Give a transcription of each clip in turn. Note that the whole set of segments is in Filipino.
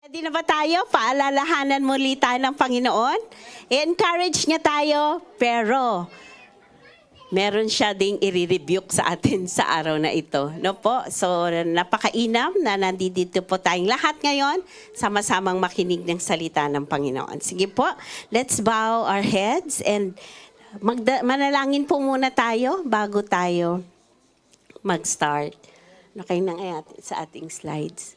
Ready na ba tayo? Paalalahanan muli tayo ng Panginoon. I-encourage niya tayo, pero meron siya ding i-rebuke sa atin sa araw na ito. No po? So, napakainam na nandito po tayong lahat ngayon, sama-samang makinig ng salita ng Panginoon. Sige po, let's bow our heads and manalangin po muna tayo bago tayo mag-start. Nakain nang sa ating slides.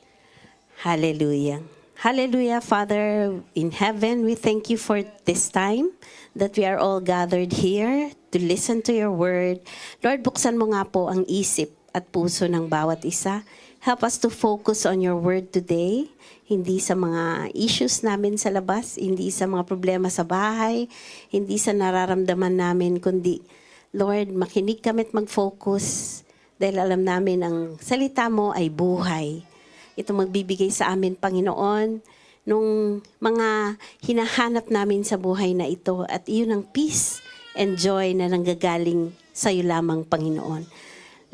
Hallelujah. Hallelujah, Father in heaven, we thank you for this time that we are all gathered here to listen to your word. Lord, buksan mo nga po ang isip at puso ng bawat isa. Help us to focus on your word today, hindi sa mga issues namin sa labas, hindi sa mga problema sa bahay, hindi sa nararamdaman namin, kundi, Lord, makinig kami at mag-focus dahil alam namin ang salita mo ay buhay. Ito magbibigay sa amin, Panginoon, nung mga hinahanap namin sa buhay na ito. At iyon ang peace and joy na nanggagaling sa iyo lamang, Panginoon.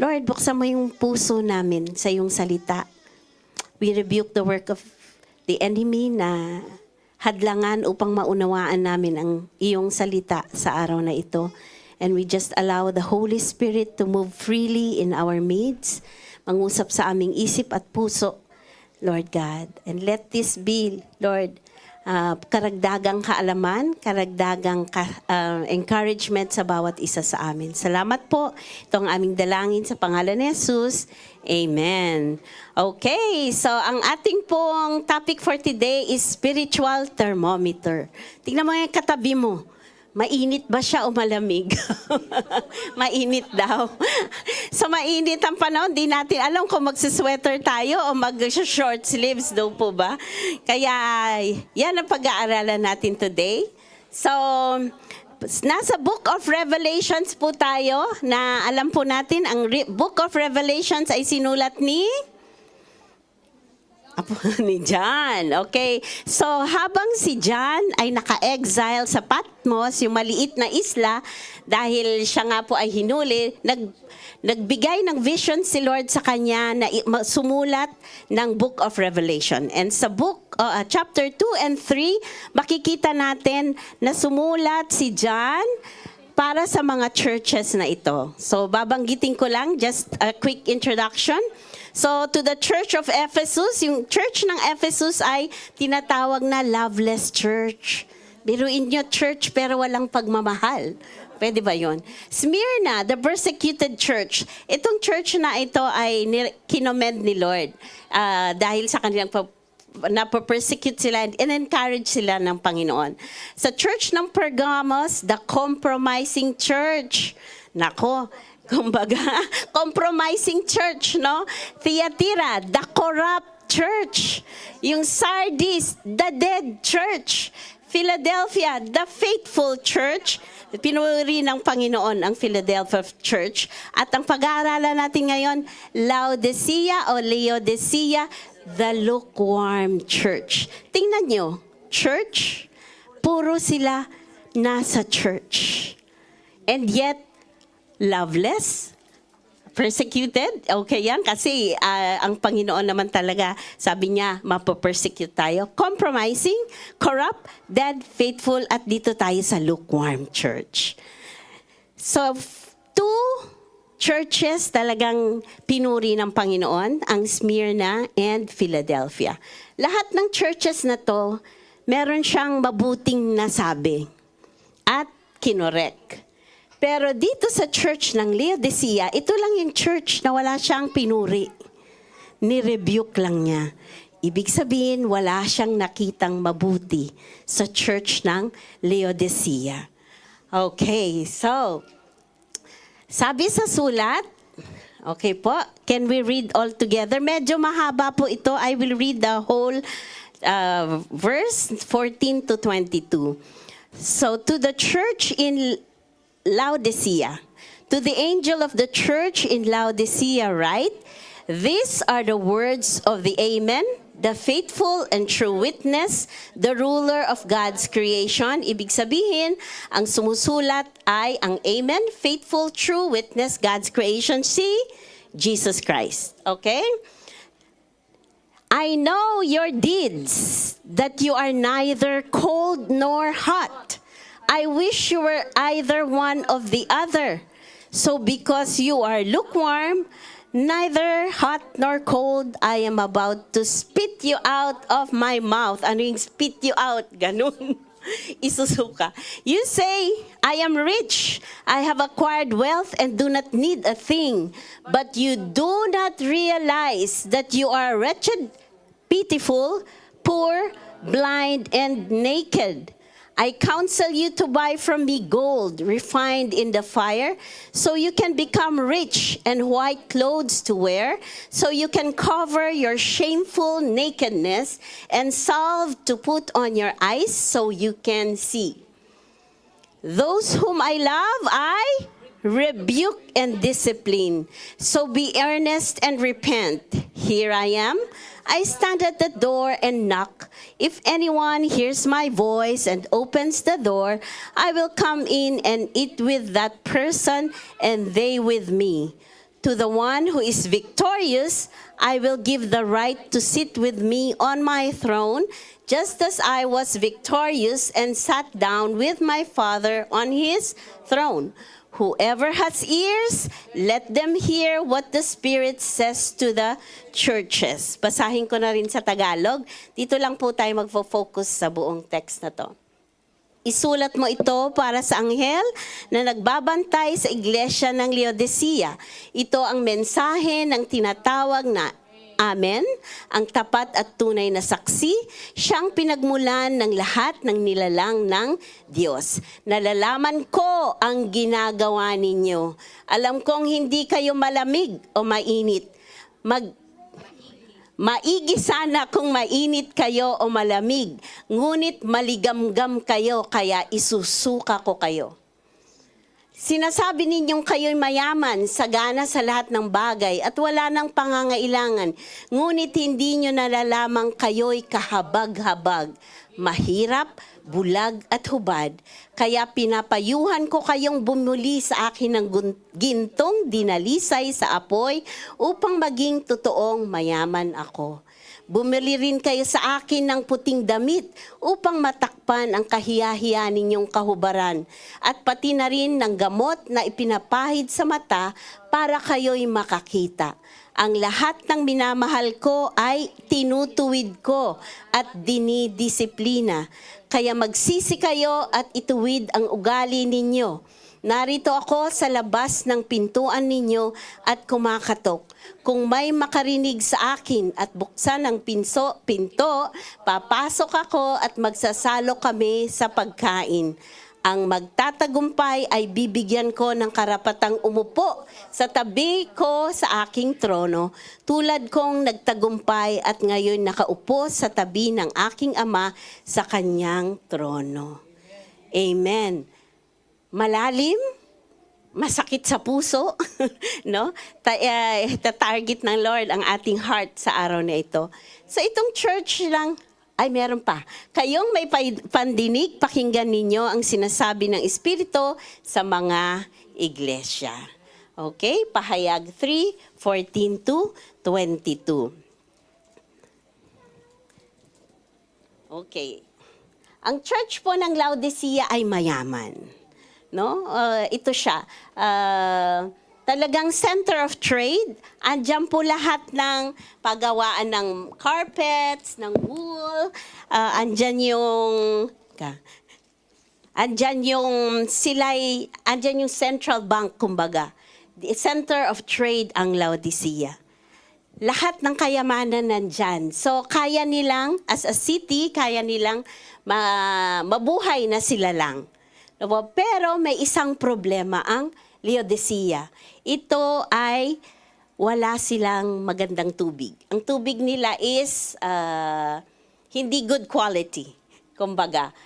Lord, buksan mo yung puso namin sa iyong salita. We rebuke the work of the enemy na hadlangan upang maunawaan namin ang iyong salita sa araw na ito. And we just allow the Holy Spirit to move freely in our midst, mangusap sa aming isip at puso, Lord God. And let this be, Lord, karagdagang kaalaman, karagdagang encouragement sa bawat isa sa amin. Salamat po. Ito ang aming dalangin sa pangalan ni Jesus. Amen. Okay, so ang ating pong topic for today is spiritual thermometer. Tingnan mo yung katabi mo. Mainit ba siya o malamig? Mainit daw. So mainit ang panahon, di natin alam kung magsisweater tayo o mag-short sleeves daw po ba. Kaya yan ang pag-aaralan natin today. So nasa Book of Revelations po tayo na alam po natin ang Book of Revelations ay sinulat ni John. Okay. So, habang si John ay naka-exile sa Patmos, yung maliit na isla, dahil siya nga po ay hinuli, nagbigay ng vision si Lord sa kanya na sumulat ng Book of Revelation. And sa chapter 2 and 3, makikita natin na sumulat si John para sa mga churches na ito. So, babanggitin ko lang, just a quick introduction. So, to the Church of Ephesus, yung church ng Ephesus ay tinatawag na loveless church. Biruin nyo, church pero walang pagmamahal. Pwede ba yun? Smyrna, the persecuted church. Itong church na ito ay kinommend ni Lord dahil sa kanilang napapersecute sila and encourage sila ng Panginoon. Sa church ng Pergamos, the compromising church. Nako, kumbaga, compromising church, no? Thyatira, the corrupt church. Yung Sardis, the dead church. Philadelphia, the faithful church. Pinuri ng Panginoon ang Philadelphia church. At ang pag-aaralan natin ngayon, Laodicea o Laodicea, the lukewarm church. Tingnan nyo, church, puro sila nasa church. And yet, loveless, persecuted, okay yan, kasi ang Panginoon naman talaga, sabi niya, mapapersecute tayo. Compromising, corrupt, dead, faithful, at dito tayo sa lukewarm church. So, two churches talagang pinuri ng Panginoon, ang Smyrna and Philadelphia. Lahat ng churches na to, meron siyang mabuting nasabi at kinorek. Pero dito sa church ng Laodicea, ito lang yung church na wala siyang pinuri. Ni-rebuke lang niya. Ibig sabihin, wala siyang nakitang mabuti sa church ng Laodicea. Okay, so, sabi sa sulat, okay po, can we read all together? Medyo mahaba po ito. I will read the whole verse 14 to 22. So, to the church in Laodicea, to the angel of the church in Laodicea write, these are the words of the Amen, the faithful and true witness, the ruler of God's creation. Ibig sabihin, ang sumusulat ay ang Amen, faithful, true witness, God's creation, si Jesus Christ. Okay? I know your deeds, that you are neither cold nor hot. I wish you were either one of the other. So because you are lukewarm, neither hot nor cold, I am about to spit you out of my mouth. Ano yung spit you out? Ganun. Isusuka. You say, I am rich. I have acquired wealth and do not need a thing. But you do not realize that you are wretched, pitiful, poor, blind, and naked. I counsel you to buy from me gold refined in the fire, so you can become rich, and white clothes to wear, so you can cover your shameful nakedness, and salve to put on your eyes, so you can see. Those whom I love, I rebuke and discipline. So be earnest and repent. Here I am. I stand at the door and knock. If anyone hears my voice and opens the door, I will come in and eat with that person and they with me. To the one who is victorious, I will give the right to sit with me on my throne, just as I was victorious and sat down with my Father on his throne. Whoever has ears, let them hear what the Spirit says to the churches. Basahin ko na rin sa Tagalog. Dito lang po tayo magfo-focus sa buong text na to. Isulat mo ito para sa anghel na nagbabantay sa iglesia ng Laodicea. Ito ang mensahe ng tinatawag na Amen, ang tapat at tunay na saksi, siyang pinagmulan ng lahat ng nilalang ng Diyos. Nalalaman ko ang ginagawa ninyo. Alam kong hindi kayo malamig o mainit. Maigi sana kung mainit kayo o malamig, ngunit maligamgam kayo, kaya isusuka ko kayo. Sinasabi ninyong kayo'y mayaman, sagana sa lahat ng bagay at wala nang pangangailangan. Ngunit hindi nyo nalalamang kayo'y kahabag-habag, mahirap, bulag at hubad. Kaya pinapayuhan ko kayong bumuli sa akin ng gintong dinalisay sa apoy upang maging totoong mayaman ako. Bumili rin kayo sa akin ng puting damit upang matakpan ang kahiyahiya ninyong kahubaran at pati na rin ng gamot na ipinapahid sa mata para kayo'y makakita. Ang lahat ng minamahal ko ay tinutuwid ko at dinidisiplina. Kaya magsisi kayo at ituwid ang ugali ninyo. Narito ako sa labas ng pintuan ninyo at kumakatok. Kung may makarinig sa akin at buksan ang pinto, papasok ako at magsasalo kami sa pagkain. Ang magtatagumpay ay bibigyan ko ng karapatang umupo sa tabi ko sa aking trono, tulad kong nagtagumpay at ngayon nakaupo sa tabi ng aking Ama sa kanyang trono. Amen. Malalim, masakit sa puso, no? Ta-target ng Lord ang ating heart sa araw na ito. So itong church lang, ay meron pa. Kayong may pandinig, pakinggan ninyo ang sinasabi ng Espiritu sa mga iglesia. Okay? Pahayag 3:14-22. Okay. Ang church po ng Laodicea ay mayaman. No? Ito siya. Talagang center of trade. Andiyan po lahat ng paggawaan ng carpets, ng wool. Andiyan yung central bank, kumbaga. The center of trade ang Laodicea. Lahat ng kayamanan nandyan. So, kaya nilang, as a city, kaya nilang mabuhay na sila lang. Pero may isang problema ang Laodicea. Ito ay wala silang magandang tubig. Ang tubig nila is hindi good quality. Kumbaga.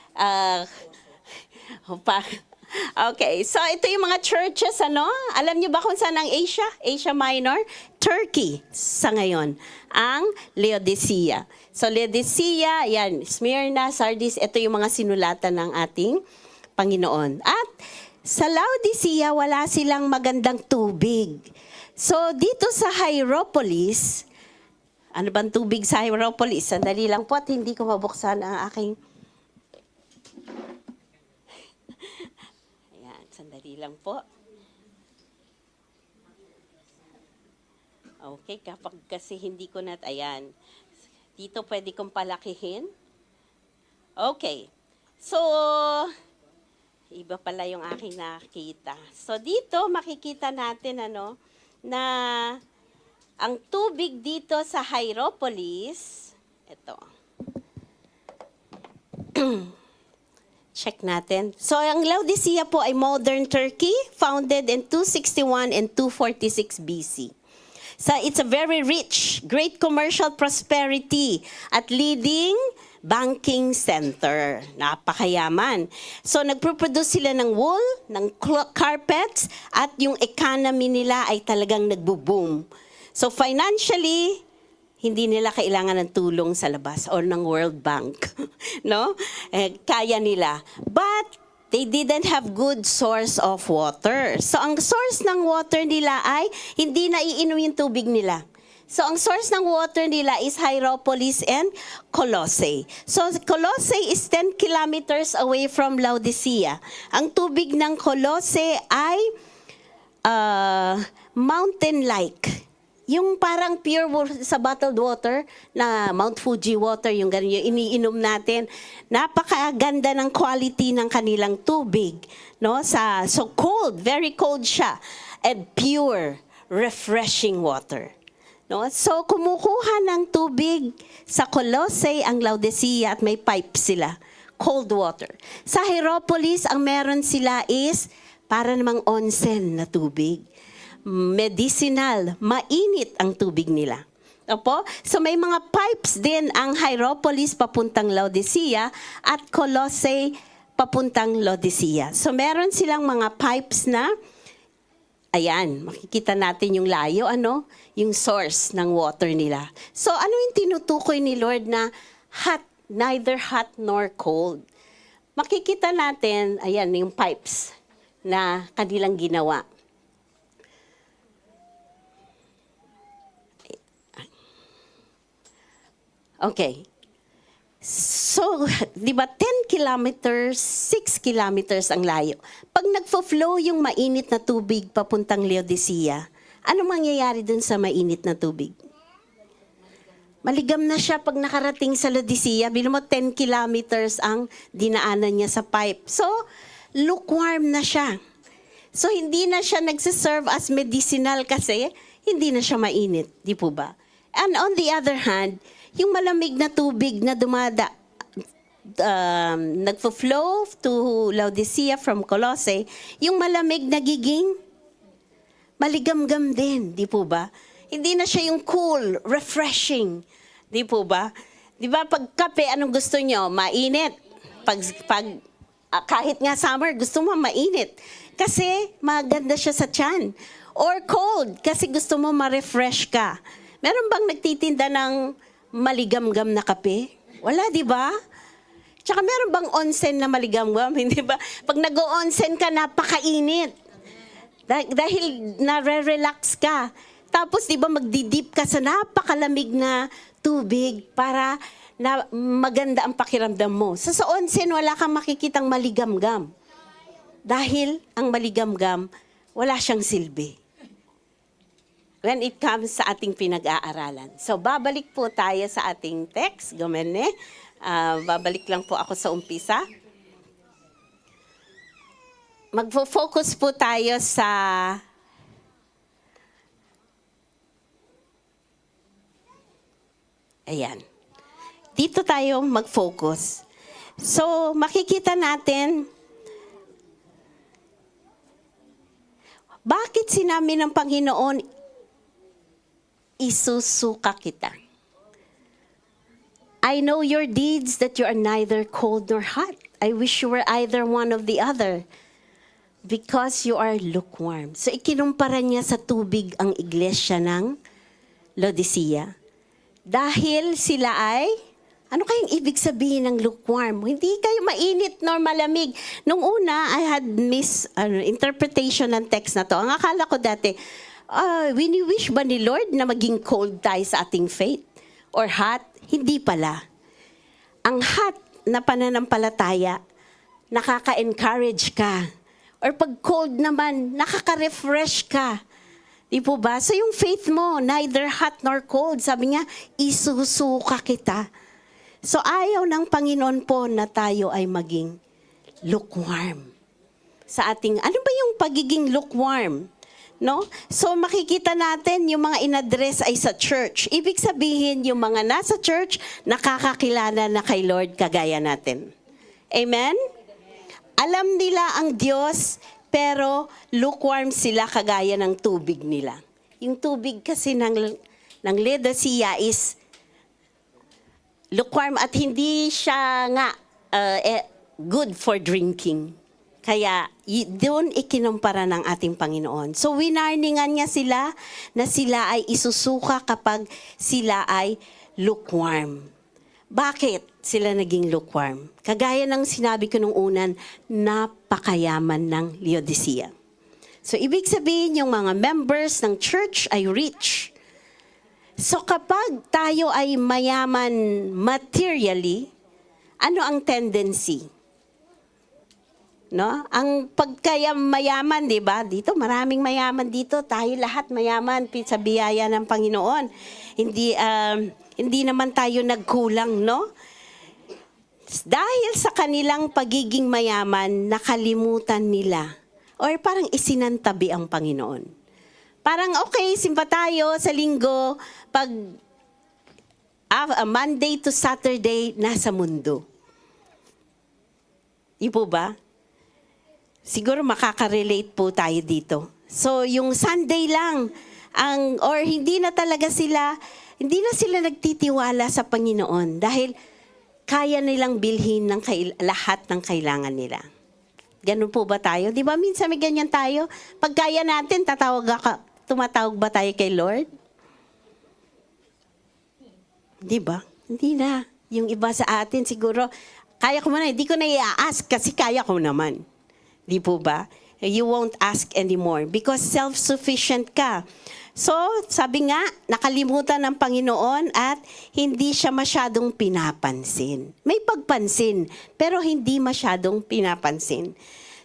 Okay, so ito yung mga churches, ano? Alam niyo ba kung saan ang Asia? Asia Minor? Turkey sa ngayon. Ang Laodicea. So Laodicea, yan, Smyrna, Sardis, ito yung mga sinulatan ng ating Panginoon. At sa Laodicea, wala silang magandang tubig. So, dito sa Hierapolis, Ano bang tubig sa Hierapolis? Sandali lang po at hindi ko mabuksan ang aking... Ayan, sandali lang po. Okay, kapag kasi hindi ko ayan. Dito pwede kong palakihin. Okay. So, iba pala yung aking nakita. So, dito makikita natin na ang tubig dito sa Hierapolis, ito. Check natin. So, ang Laodicea po ay modern Turkey, founded in 261 and 246 BC. So, it's a very rich, great commercial prosperity at leading banking center. Napakayaman. So, nagproproduce sila ng wool, ng carpets, at yung economy nila ay talagang nagbo-boom. So, financially, hindi nila kailangan ng tulong sa labas or ng World Bank. No? Kaya nila. But, they didn't have good source of water. So, ang source ng water nila ay hindi naiinom yung tubig nila. So, ang source ng water nila is Hierapolis and Colossae. So, Colossae is 10 kilometers away from Laodicea. Ang tubig ng Colossae ay mountain-like. Yung parang pure sa bottled water na Mount Fuji water, yung ganun yung iniinom natin. Napakaganda ng quality ng kanilang tubig. No? So cold, very cold siya. And pure, refreshing water. No? So kumukuha ng tubig sa Colossae ang Laodicea at may pipe sila. Cold water. Sa Hierapolis, ang meron sila is para namang onsen na tubig. Medicinal, mainit ang tubig nila. Opo? So may mga pipes din ang Hierapolis papuntang Laodicea at Colossae papuntang Laodicea. So meron silang mga pipes na, ayan, makikita natin yung layo, yung source ng water nila. So ano yung tinutukoy ni Lord na hot, neither hot nor cold? Makikita natin, ayan, yung pipes na kanilang ginawa. Okay. So, di ba 10 kilometers, 6 kilometers ang layo. Pag nagfo-flow yung mainit na tubig papuntang Laodicea, ano mangyayari dun sa mainit na tubig? Maligam na siya pag nakarating sa Laodicea. Bilang mo 10 kilometers ang dinaanan niya sa pipe. So, lukewarm na siya. So, hindi na siya nagsiserve as medicinal kasi hindi na siya mainit. Di po ba? And on the other hand, yung malamig na tubig na nagfo-flow to Laodicea from Colossae, yung malamig nagiging maligamgam din, di po ba? Hindi na siya yung cool, refreshing, di po ba? Di ba pag kape, anong gusto nyo? Mainit. Kahit nga summer, gusto mo mainit. Kasi maganda siya sa tiyan. Or cold, kasi gusto mo ma-refresh ka. Meron bang nagtitinda ng maligamgam na kape? Wala, di ba? Tsaka meron bang onsen na maligamgam? Hindi ba? Pag nag-o-onsen ka, napakainit. Dahil nare-relax ka. Tapos, di ba, magdidip ka sa napakalamig na tubig para na maganda ang pakiramdam mo. Sa onsen, wala kang makikitang maligamgam. Dahil ang maligamgam, wala siyang silbi when it comes sa ating pinag-aaralan. So, babalik po tayo sa ating text. Gumene. Babalik lang po ako sa umpisa. Magfo-focus po tayo sa ayan. Dito tayo mag-focus. So, makikita natin bakit sinabi ng Panginoon isusuka kita. I know your deeds, that you are neither cold nor hot. I wish you were either one of the other, because you are lukewarm. So ikinumpara niya sa tubig ang iglesia ng Laodicea. Dahil sila ay, ano kayang ibig sabihin ng lukewarm? Hindi kayo mainit nor malamig. Nung una, I had interpretation ng text na to. Ang akala ko dati, wini-wish ba ni Lord na maging cold tayo sa ating faith? or hot? Hindi pala. Ang hot na pananampalataya, nakaka-encourage ka. Or pag cold naman, nakaka-refresh ka. Di po ba? So yung faith mo, neither hot nor cold, sabi niya, isusuka kita. So ayaw ng Panginoon po na tayo ay maging lukewarm. Sa ating, ano ba yung pagiging lukewarm? No? So makikita natin yung mga inaddress ay sa church. Ibig sabihin yung mga nasa church, nakakakilala na kay Lord kagaya natin. Amen? Alam nila ang Diyos, pero lukewarm sila kagaya ng tubig nila. Yung tubig kasi ng Laodicea is lukewarm at hindi siya nga good for drinking. Kaya doon ikinumpara ng ating Panginoon. So winarningan niya sila na sila ay isusuka kapag sila ay lukewarm. Bakit sila naging lukewarm? Kagaya ng sinabi ko nung unan, napakayaman ng Laodicea. So ibig sabihin yung mga members ng church ay rich. So kapag tayo ay mayaman materially, ano ang tendency? No? Ang pagkamayaman, 'di ba? Dito maraming mayaman dito, tayo lahat mayaman sa biyaya ng Panginoon. Hindi naman tayo nagkulang, no? Dahil sa kanilang pagiging mayaman, nakalimutan nila or parang isinantabi ang Panginoon. Parang okay, simpa tayo sa linggo, pag Monday to Saturday, nasa mundo. Di po ba? Siguro makaka-relate po tayo dito. So, yung Sunday lang, or hindi na sila nagtitiwala sa Panginoon dahil kaya nilang bilhin ng lahat ng kailangan nila. Ganun po ba tayo? Di ba minsan may ganyan tayo? Pag kaya natin, tumatawag ba tayo kay Lord? Di ba? Hindi na. Yung iba sa atin siguro, kaya ko man, hindi ko na i-ask kasi kaya ko naman. Di po ba? You won't ask anymore because self-sufficient ka. So, sabi nga, nakalimutan ng Panginoon at hindi siya masyadong pinapansin. May pagpansin, pero hindi masyadong pinapansin.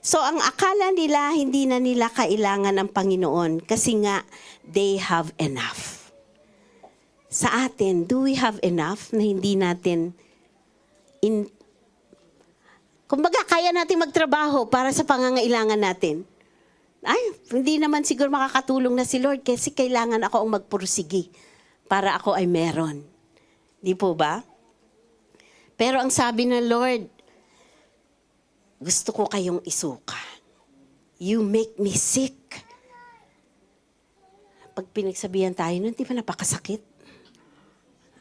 So, ang akala nila, hindi na nila kailangan ng Panginoon kasi nga, they have enough. Sa atin, do we have enough na hindi natin kumbaga, kaya natin magtrabaho para sa pangangailangan natin. Ay, hindi naman siguro makakatulong na si Lord kasi kailangan ako ang magpursigi para ako ay meron. Di po ba? Pero ang sabi ng Lord, gusto ko kayong isuka. You make me sick. Pag pinagsabihan tayo, hindi ba napakasakit?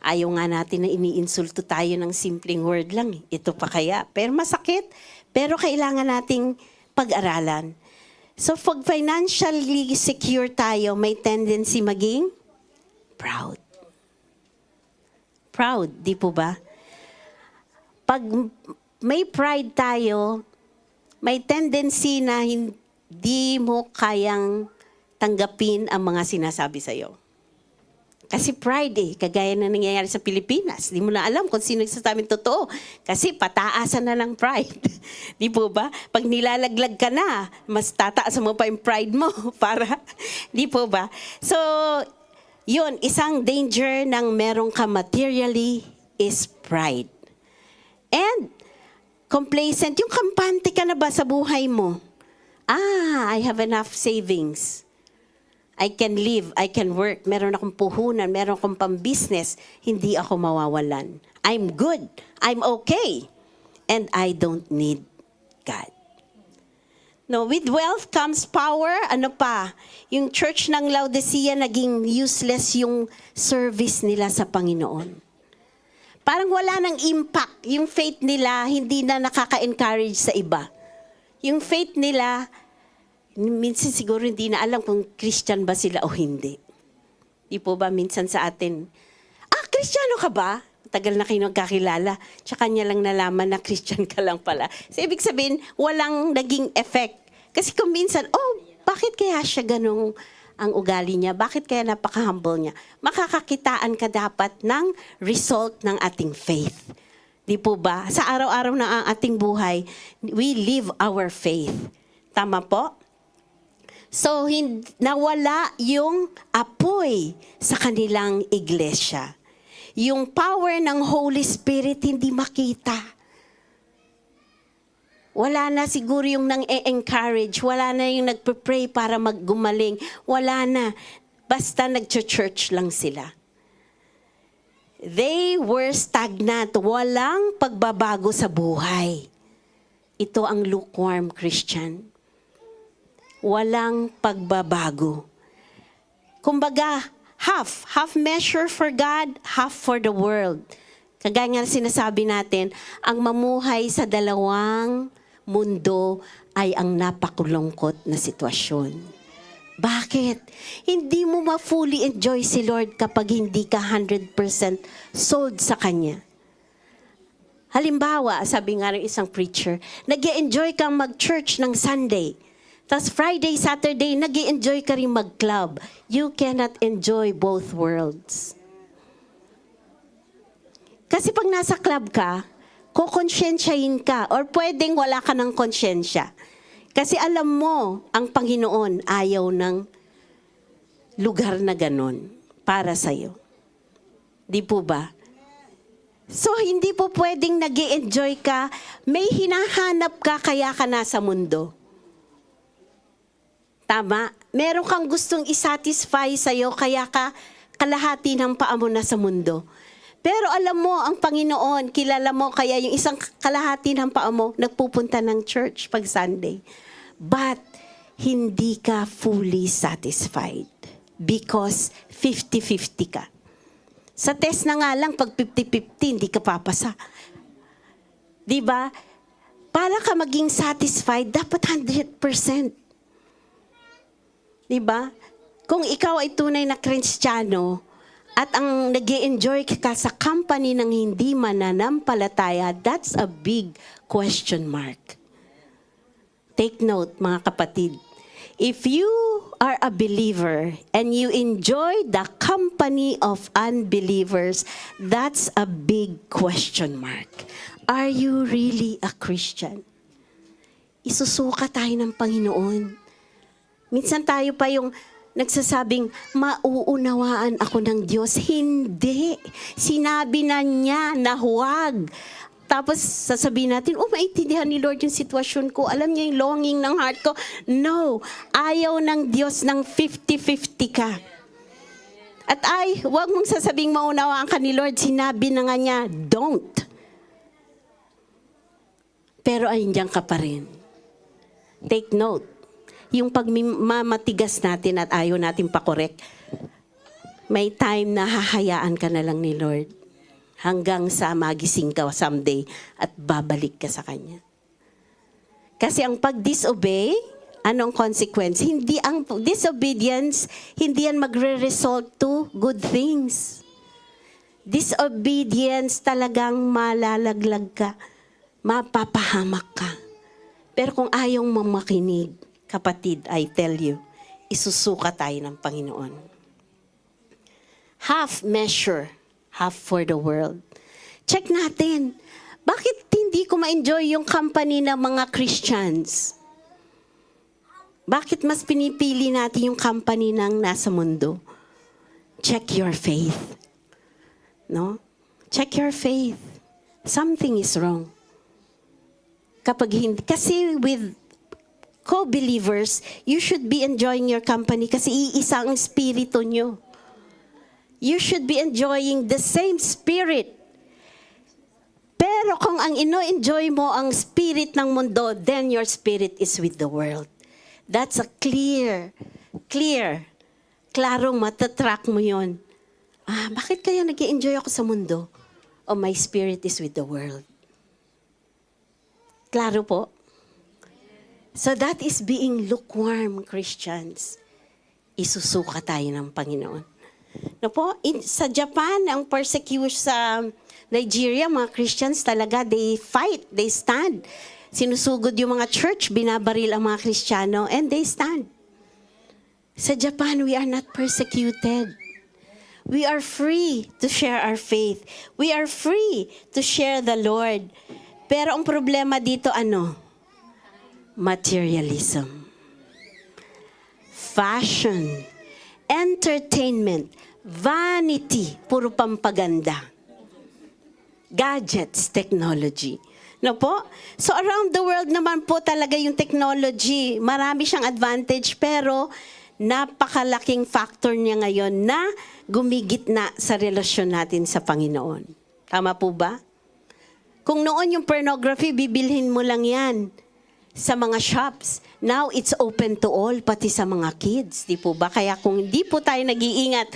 Ayaw nga natin na iniinsulto tayo ng simpleng word lang. Ito pa kaya. Pero masakit. Pero kailangan nating pag-aralan. So, pag financially secure tayo, may tendency maging proud. Proud, di po ba? Pag may pride tayo, may tendency na hindi mo kayang tanggapin ang mga sinasabi sa'yo. Kasi pride kagaya na nangyayari sa Pilipinas. Di mo na alam kung sino nagsasabing totoo. Kasi pataasan na ng pride. Di po ba? Pag nilalaglag ka na, mas tataasan mo pa yung pride mo. Di po ba? So, yun, isang danger ng merong ka materially is pride. And, complacent. Yung kampante ka na ba sa buhay mo? I have enough savings. I can live, I can work, meron akong puhunan, meron akong pang-business, hindi ako mawawalan. I'm good, I'm okay, and I don't need God. No, with wealth comes power. Ano pa? Yung church ng Laodicea, naging useless yung service nila sa Panginoon. Parang wala nang impact. Yung faith nila, hindi na nakaka-encourage sa iba. Yung faith nila, minsan siguro hindi na alam kung Christian ba sila o hindi. Di po ba minsan sa atin, Kristiyano ka ba? Tagal na kayo nagkakilala. Tsaka niya lang nalaman na Christian ka lang pala. So, ibig sabihin, walang naging effect. Kasi kung minsan, bakit kaya siya ganong ang ugali niya. Bakit kaya napaka-humble niya? Makakakitaan ka dapat ng result ng ating faith. Di po ba? Sa araw-araw na ang ating buhay, we live our faith. Tama po? So, nawala yung apoy sa kanilang iglesia. Yung power ng Holy Spirit hindi makita. Wala na siguro yung nang-encourage, wala na yung nagpe-pray para maggumaling, wala na. Basta nag-church lang sila. They were stagnant, walang pagbabago sa buhay. Ito ang lukewarm Christian. Walang pagbabago. Kumbaga, half measure for God, half for the world. Kagaya nga sinasabi natin, ang mamuhay sa dalawang mundo ay ang napakulungkot na sitwasyon. Bakit? Hindi mo ma-fully enjoy si Lord kapag hindi ka 100% sold sa Kanya. Halimbawa, sabi nga ng isang preacher, nag-e-enjoy kang mag-church ng Sunday. Tapos Friday, Saturday, nag-e-enjoy ka rin mag-club. You cannot enjoy both worlds. Kasi pag nasa club ka, kukonsensyahin ka or pwedeng wala ka ng konsyensya. Kasi alam mo, ang Panginoon ayaw ng lugar na ganon para sa'yo. Di po ba? So, hindi po pwedeng nag-e-enjoy ka, may hinahanap ka kaya ka nasa mundo. Tama? Meron kang gustong isatisfy sa'yo kaya ka kalahati ng paa mo na sa mundo. Pero alam mo, ang Panginoon, kilala mo, kaya yung isang kalahati ng paa mo, nagpupunta ng church pag Sunday. But, hindi ka fully satisfied. Because 50-50 ka. Sa test na nga lang, pag 50-50, hindi ka papasa. Diba? Para ka maging satisfied, dapat 100%. Diba? Kung ikaw ay tunay na Kristiyano, at ang nag-e-enjoy ka sa company ng hindi mananampalataya, that's a big question mark. Take note, mga kapatid. If you are a believer and you enjoy the company of unbelievers, that's a big question mark. Are you really a Christian? Isusuka tayo ng Panginoon. Minsan tayo pa yung nagsasabing, mauunawaan ako ng Diyos. Hindi. Sinabi na niya na huwag. Tapos sasabihin natin, maintindihan ni Lord yung sitwasyon ko. Alam niya yung longing ng heart ko. No. Ayaw ng Diyos ng 50-50 ka. At huwag mong sasabing maunawaan ka ni Lord. Sinabi na nga niya, don't. Pero ayun ka pa rin. Take note. Yung pagmamatigas natin at ayaw natin pakorek, may time na hahayaan ka na lang ni Lord hanggang sa magising ka someday at babalik ka sa Kanya. Kasi ang pag-disobey, anong consequence? Hindi ang disobedience, hindi yan magre-result to good things. Disobedience talagang malalaglag ka, mapapahamak ka. Pero kung ayaw mong makinig, kapatid, I tell you, isusuka tayo ng Panginoon. Half measure, half for the world. Check natin, bakit hindi ko ma-enjoy yung company ng mga Christians? Bakit mas pinipili natin yung company ng nasa mundo? Check your faith. No? Check your faith. Something is wrong. Kapag hindi, kasi with co-believers, you should be enjoying your company kasi iisa ang spirito nyo. You should be enjoying the same spirit. Pero kung ang ino-enjoy mo ang spirit ng mundo, then your spirit is with the world. That's a klarong matatrack mo yon. Bakit kaya nag-enjoy ako sa mundo? My spirit is with the world. Klaro po? So that is being lukewarm Christians. Isusuka tayo ng Panginoon. No po, sa Japan, ang persecution sa Nigeria, mga Christians talaga, they fight, they stand. Sinusugod yung mga church, binabaril ang mga Kristiyano, and they stand. Sa Japan, we are not persecuted. We are free to share our faith. We are free to share the Lord. Pero ang problema dito ano? Materialism. Fashion. Entertainment. Vanity. Puro pampaganda. Gadgets, technology. No po? So around the world naman po talaga yung technology. Marami siyang advantage pero napakalaking factor niya ngayon na gumigitna sa relasyon natin sa Panginoon. Tama po ba? Kung noon yung pornography, bibilhin mo lang yan sa mga shops. Now, it's open to all, pati sa mga kids. Di po ba? Kaya kung hindi po tayo nag-iingat,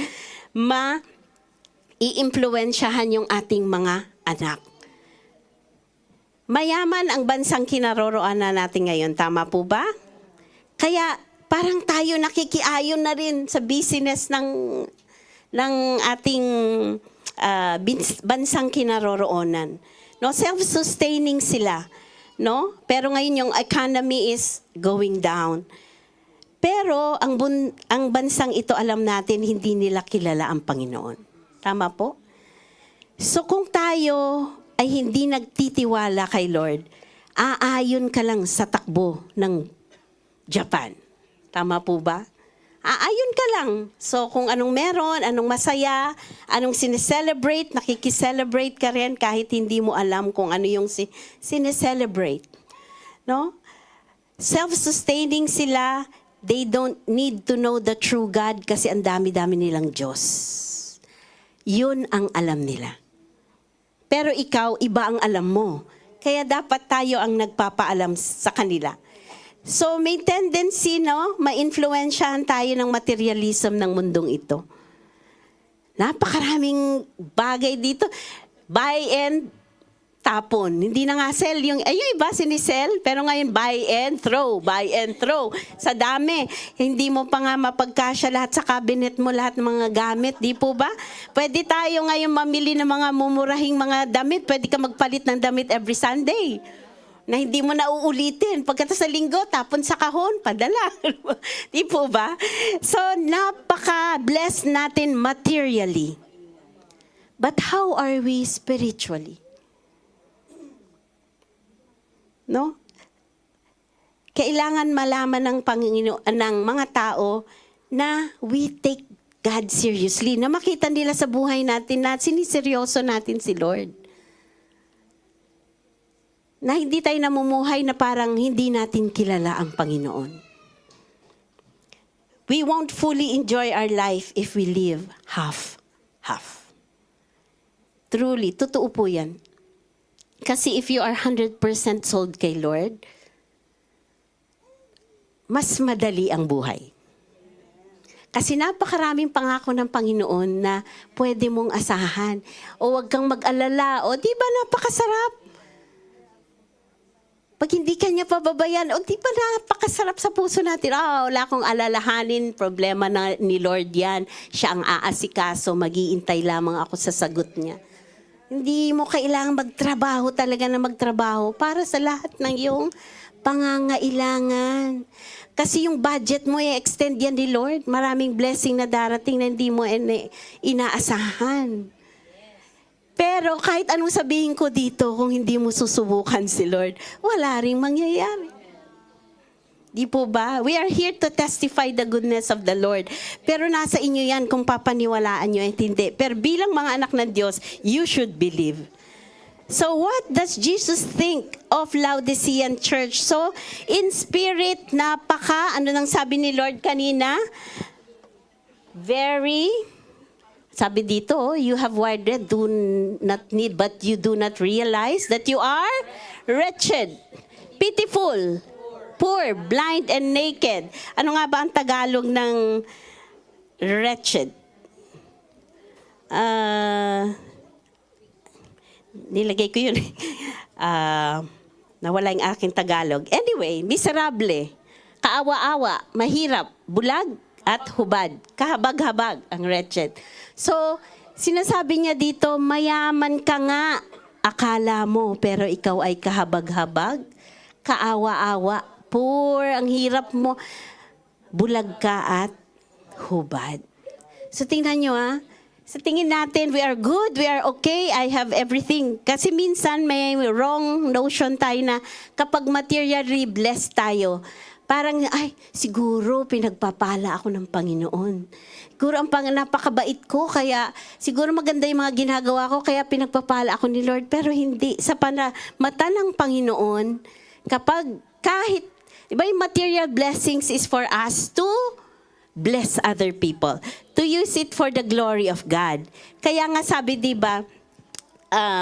i-impluensyahan yung ating mga anak. Mayaman ang bansang kinaroroonan natin ngayon. Tama po ba? Kaya, parang tayo nakikiayon na rin sa business ng ating bansang kinaroroonan. No, self-sustaining sila, no? Pero ngayon yung economy is going down. Pero ang bansang ito, alam natin, hindi nila kilala ang Panginoon. Tama po? So kung tayo ay hindi nagtitiwala kay Lord, aayon ka lang sa takbo ng Japan. Tama po ba? Aayon ka lang. So kung anong meron, anong masaya, anong sineselebrate, nakikiselebrate ka rin kahit hindi mo alam kung ano yung sineselebrate. No? Self-sustaining sila, they don't need to know the true God kasi ang dami-dami nilang Diyos. Yun ang alam nila. Pero ikaw, iba ang alam mo. Kaya dapat tayo ang nagpapaalam sa kanila. So may tendency, no, ma-influensyahan tayo ng materialism ng mundong ito. Napakaraming bagay dito. Buy and tapon. Hindi na nga sell. Yung iba sinisell, pero ngayon buy and throw. Buy and throw. Sa dami. Hindi mo pa nga mapagkasya lahat sa cabinet mo, lahat ng mga gamit. Di po ba? Pwede tayo ngayon mamili ng mga mumurahing mga damit. Pwede ka magpalit ng damit every Sunday. Na hindi mo na uulitin. Pagkatapos sa linggo, tapon sa kahon, padala. Di po ba? So, napaka-blessed natin materially. But how are we spiritually? No? Kailangan malaman ng Panginoon, ng mga tao na we take God seriously. Na makita nila sa buhay natin na siniseryoso natin si Lord. Na hindi tayo namumuhay na parang hindi natin kilala ang Panginoon. We won't fully enjoy our life if we live half. Truly, totoo po yan. Kasi if you are 100% sold kay Lord, mas madali ang buhay. Kasi napakaraming pangako ng Panginoon na pwede mong asahan. O wag kang mag-alala. O di ba napakasarap? Pag hindi ka niya pababayan, o di ba napakasarap sa puso natin? Wala akong alalahanin, problema na ni Lord yan. Siya ang aasikaso, mag-iintay lamang ako sa sagot niya. Hindi mo kailangang magtrabaho talaga na magtrabaho para sa lahat ng iyong pangangailangan. Kasi yung budget mo, i-extend yan ni Lord. Maraming blessing na darating na hindi mo inaasahan. Pero kahit anong sabihin ko dito, kung hindi mo susubukan si Lord, wala ring mangyayari. Di po ba? We are here to testify the goodness of the Lord. Pero nasa inyo yan kung papaniwalaan nyo at hindi. Pero bilang mga anak ng Diyos, you should believe. So what does Jesus think of Laodicean church? So in spirit, ano nang sabi ni Lord kanina? Sabi dito, you have worded, do not need, but you do not realize that you are wretched, pitiful, poor, blind, and naked. Ano nga ba ang Tagalog ng wretched? Nilagay ko yun. Nawala yung aking Tagalog. Anyway, miserable, kaawa-awa, mahirap, bulag, at hubad. Kahabag-habag ang wretched. So, sinasabi niya dito, mayaman ka nga, akala mo, pero ikaw ay kahabag-habag, kaawa-awa, poor, ang hirap mo, bulag ka at hubad. So tingnan nyo sa tingin natin, we are good, we are okay, I have everything. Kasi minsan may wrong notion tayo na kapag materially blessed tayo, parang, ay, siguro pinagpapala ako ng Panginoon. Siguro napakabait ko, kaya siguro maganda yung mga ginagawa ko, kaya pinagpapala ako ni Lord. Pero hindi, sa mata ng Panginoon, kapag kahit, di ba yung material blessings is for us to bless other people, to use it for the glory of God. Kaya nga sabi, di ba,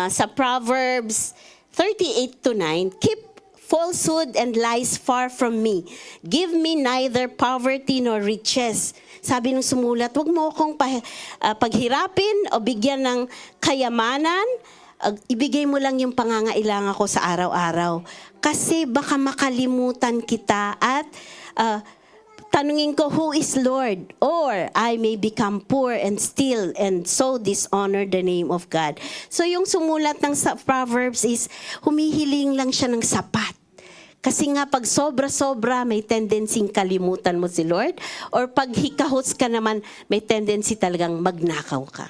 sa Proverbs 38:9, keep falsehood and lies far from me. Give me neither poverty nor riches. Sabi ng sumulat, huwag mo akong paghirapin o bigyan ng kayamanan. Ibigay mo lang yung pangangailangan ko sa araw-araw. Kasi baka makalimutan kita at tanungin ko, who is Lord? Or I may become poor and steal and so dishonor the name of God. So yung sumulat ng Proverbs is, humihiling lang siya ng sapat. Kasi nga pag sobra-sobra, may tendency kalimutan mo si Lord. Or pag hikahos ka naman, may tendency talagang magnakaw ka.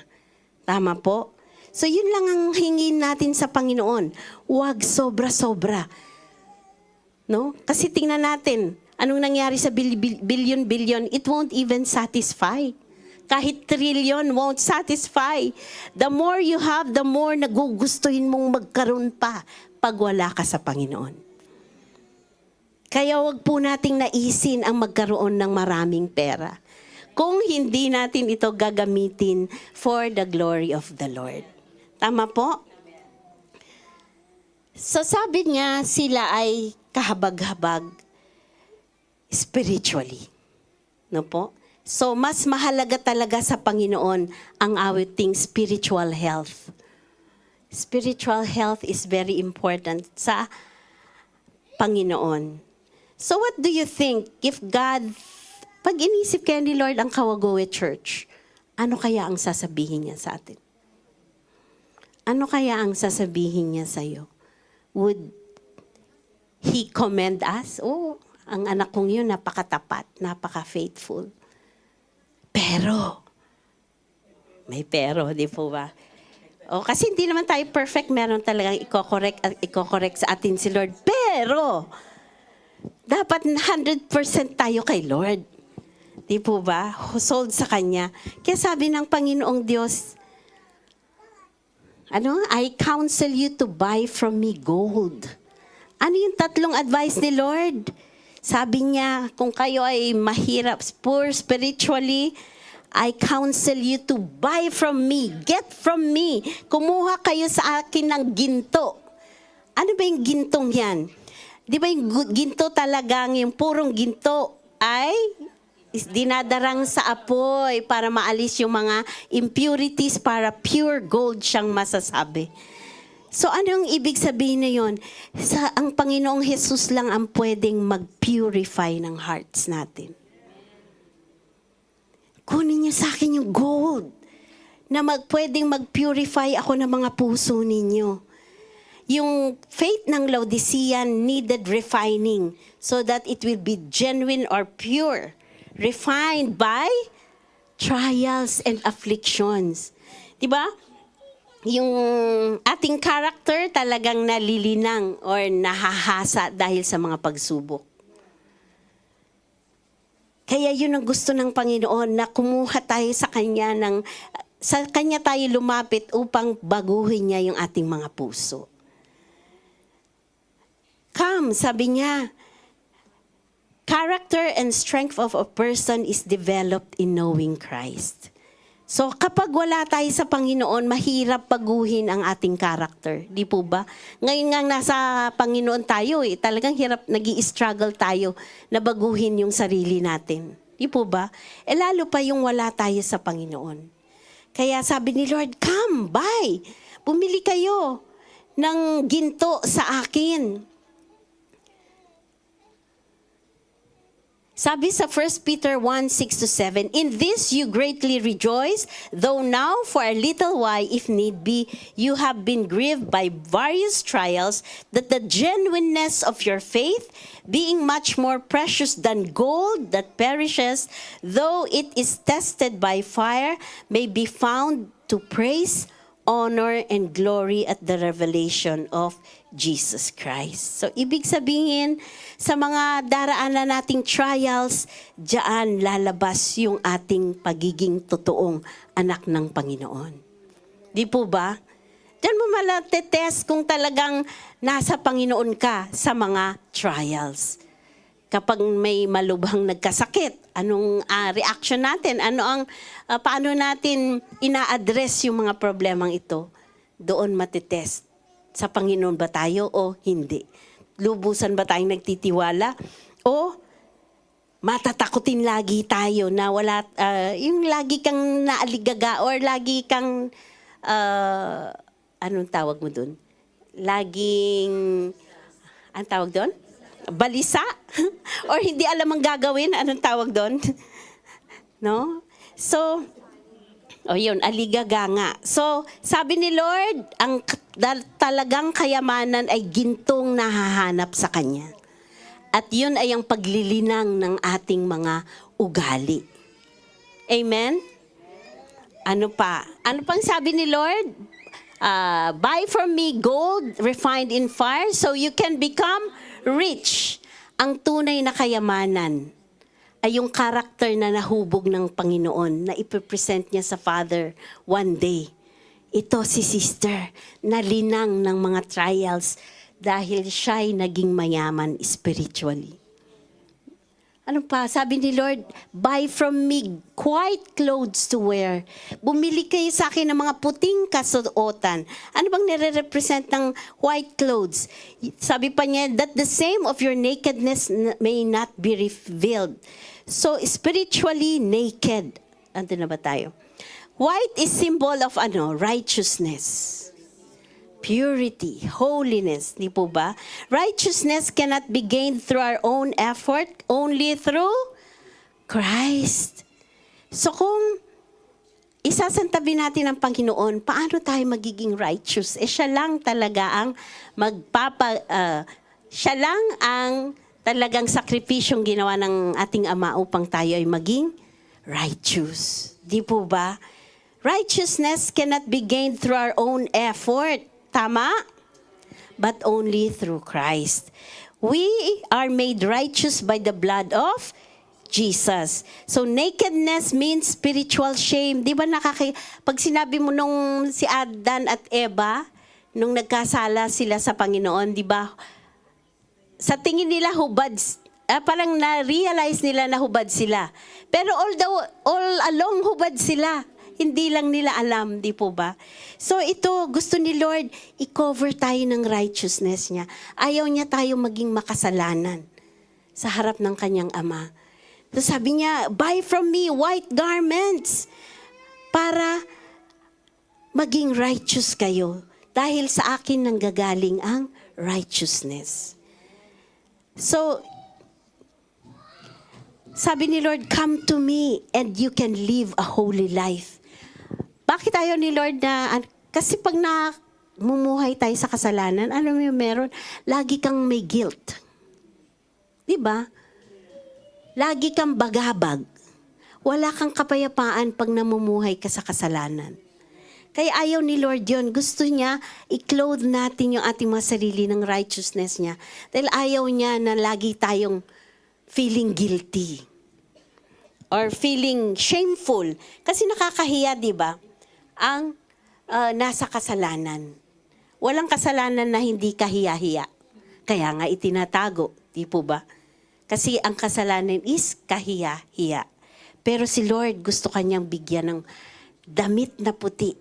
Tama po? So yun lang ang hingin natin sa Panginoon. Huwag sobra-sobra. No? Kasi tingnan natin, anong nangyari sa billion, it won't even satisfy. Kahit trillion won't satisfy. The more you have, the more nagugustuhin mong magkaroon pa pag wala ka sa Panginoon. Kaya wag po nating naisin ang magkaroon ng maraming pera kung hindi natin ito gagamitin for the glory of the Lord. Tama po? So sabi niya, sila ay kahabag-habag spiritually. No po? So, mas mahalaga talaga sa Panginoon ang ating spiritual health. Spiritual health is very important sa Panginoon. So, what do you think if God, pag inisip kaya ni Lord ang Kawagowe Church, ano kaya ang sasabihin niya sa atin? Ano kaya ang sasabihin niya sa iyo? Would He commend us? Oh, ang anak kong yun, napakatapat, napaka-faithful. Pero, may pero, di po ba? O, kasi hindi naman tayo perfect, meron talagang i-correct sa atin si Lord. Pero, dapat 100% tayo kay Lord. Di po ba? Sold sa Kanya. Kaya sabi ng Panginoong Diyos, I counsel you to buy from me gold. Ano yung tatlong advice ni Lord? Sabi niya, kung kayo ay mahirap, poor spiritually, I counsel you to buy from me, get from me. Kumuha kayo sa akin ng ginto. Ano ba yung gintong yan? Di ba yung ginto talagang, yung purong ginto ay dinadarang sa apoy para maalis yung mga impurities, para pure gold siyang masasabi. So anong ibig sabihin na yun? Ang Panginoong Jesus lang ang pwedeng mag-purify ng hearts natin. Kunin niyo sa akin yung gold na pwedeng mag-purify ako ng mga puso ninyo. Yung faith ng Laodicean needed refining so that it will be genuine or pure. Refined by trials and afflictions. Diba? Yung ating character talagang nalilinang or nahahasa dahil sa mga pagsubok. Kaya yun ang gusto ng Panginoon, na kumuha tayo sa Kanya sa Kanya tayo lumapit upang baguhin niya yung ating mga puso. Come, sabi niya, character and strength of a person is developed in knowing Christ. So kapag wala tayo sa Panginoon, mahirap baguhin ang ating character. Di po ba? Ngayon nga nasa Panginoon tayo, talagang hirap, nag-i-struggle tayo na baguhin yung sarili natin. Di po ba? Lalo pa yung wala tayo sa Panginoon. Kaya sabi ni Lord, come, buy. Bumili kayo ng ginto sa akin. Sabi sa 1 Peter 1:6-7, "In this you greatly rejoice, though now for a little while, if need be, you have been grieved by various trials, that the genuineness of your faith, being much more precious than gold that perishes, though it is tested by fire, may be found to praise, honor, and glory at the revelation of Jesus Christ." So, ibig sabihin, sa mga daraanan nating trials, diyan lalabas yung ating pagiging totoong anak ng Panginoon. Di po ba? Diyan mo malatitest kung talagang nasa Panginoon ka sa mga trials. Kapag may malubhang nagkasakit, anong reaction natin? Paano natin ina-address yung mga problemang ito? Doon matitest. Sa Panginoon ba tayo o hindi? Lubusan ba tayong nagtitiwala? O matatakutin lagi tayo na wala, yung lagi kang naaligaga or lagi kang, anong tawag mo dun? Laging, anong tawag doon? Balisa? Or hindi alam ang gagawin? Anong tawag doon? No? So, yun, aligaga nga. So, sabi ni Lord, ang talagang kayamanan ay gintong nahahanap sa Kanya. At yun ay ang paglilinang ng ating mga ugali. Amen? Ano pa? Ano pang sabi ni Lord? Buy from me gold refined in fire so you can become rich. Ang tunay na kayamanan ay yung karakter na nahubog ng Panginoon na ipipresent niya sa Father one day. Ito si sister, nalinang ng mga trials dahil siya'y naging mayaman spiritually. Ano pa? Sabi ni Lord, buy from me white clothes to wear. Bumili kayo sa akin ng mga puting kasuotan. Ano bang nire-represent ng white clothes? Sabi pa niya, that the same of your nakedness may not be revealed. So, spiritually naked. Ando na ba tayo? White is symbol of righteousness. Purity, holiness, di po ba? Righteousness cannot be gained through our own effort, only through Christ. So kung isasantabi natin ang Panginoon, paano tayo magiging righteous? Siya lang talaga ang siya lang ang talagang sakripisyong ginawa ng ating Ama upang tayo ay maging righteous. Di po ba? Righteousness cannot be gained through our own effort. Tama? But only through Christ. We are made righteous by the blood of Jesus. So nakedness means spiritual shame. Di ba pag sinabi mo nung si Adan at Eva, nung nagkasala sila sa Panginoon, di ba? Sa tingin nila hubad, parang na-realize nila na hubad sila. Pero all along hubad sila. Hindi lang nila alam, di po ba? So ito, gusto ni Lord, i-cover tayo ng righteousness niya. Ayaw niya tayo maging makasalanan sa harap ng kanyang Ama. So sabi niya, buy from me white garments para maging righteous kayo. Dahil sa akin nanggagaling ang righteousness. So, sabi ni Lord, come to me and you can live a holy life. Bakit ayaw ni Lord na, kasi pag namumuhay tayo sa kasalanan, alam mo yung meron, lagi kang may guilt. Di ba? Lagi kang bagabag. Wala kang kapayapaan pag namumuhay ka sa kasalanan. Kaya ayaw ni Lord yun. Gusto niya, i-clothe natin yung ating mga sarili ng righteousness niya. Dahil ayaw niya na lagi tayong feeling guilty. Or feeling shameful. Kasi nakakahiya, di ba? Ang nasa kasalanan. Walang kasalanan na hindi kahiya-hiya. Kaya nga itinatago, di po ba? Kasi ang kasalanan is kahiya-hiya. Pero si Lord gusto kanyang bigyan ng damit na puti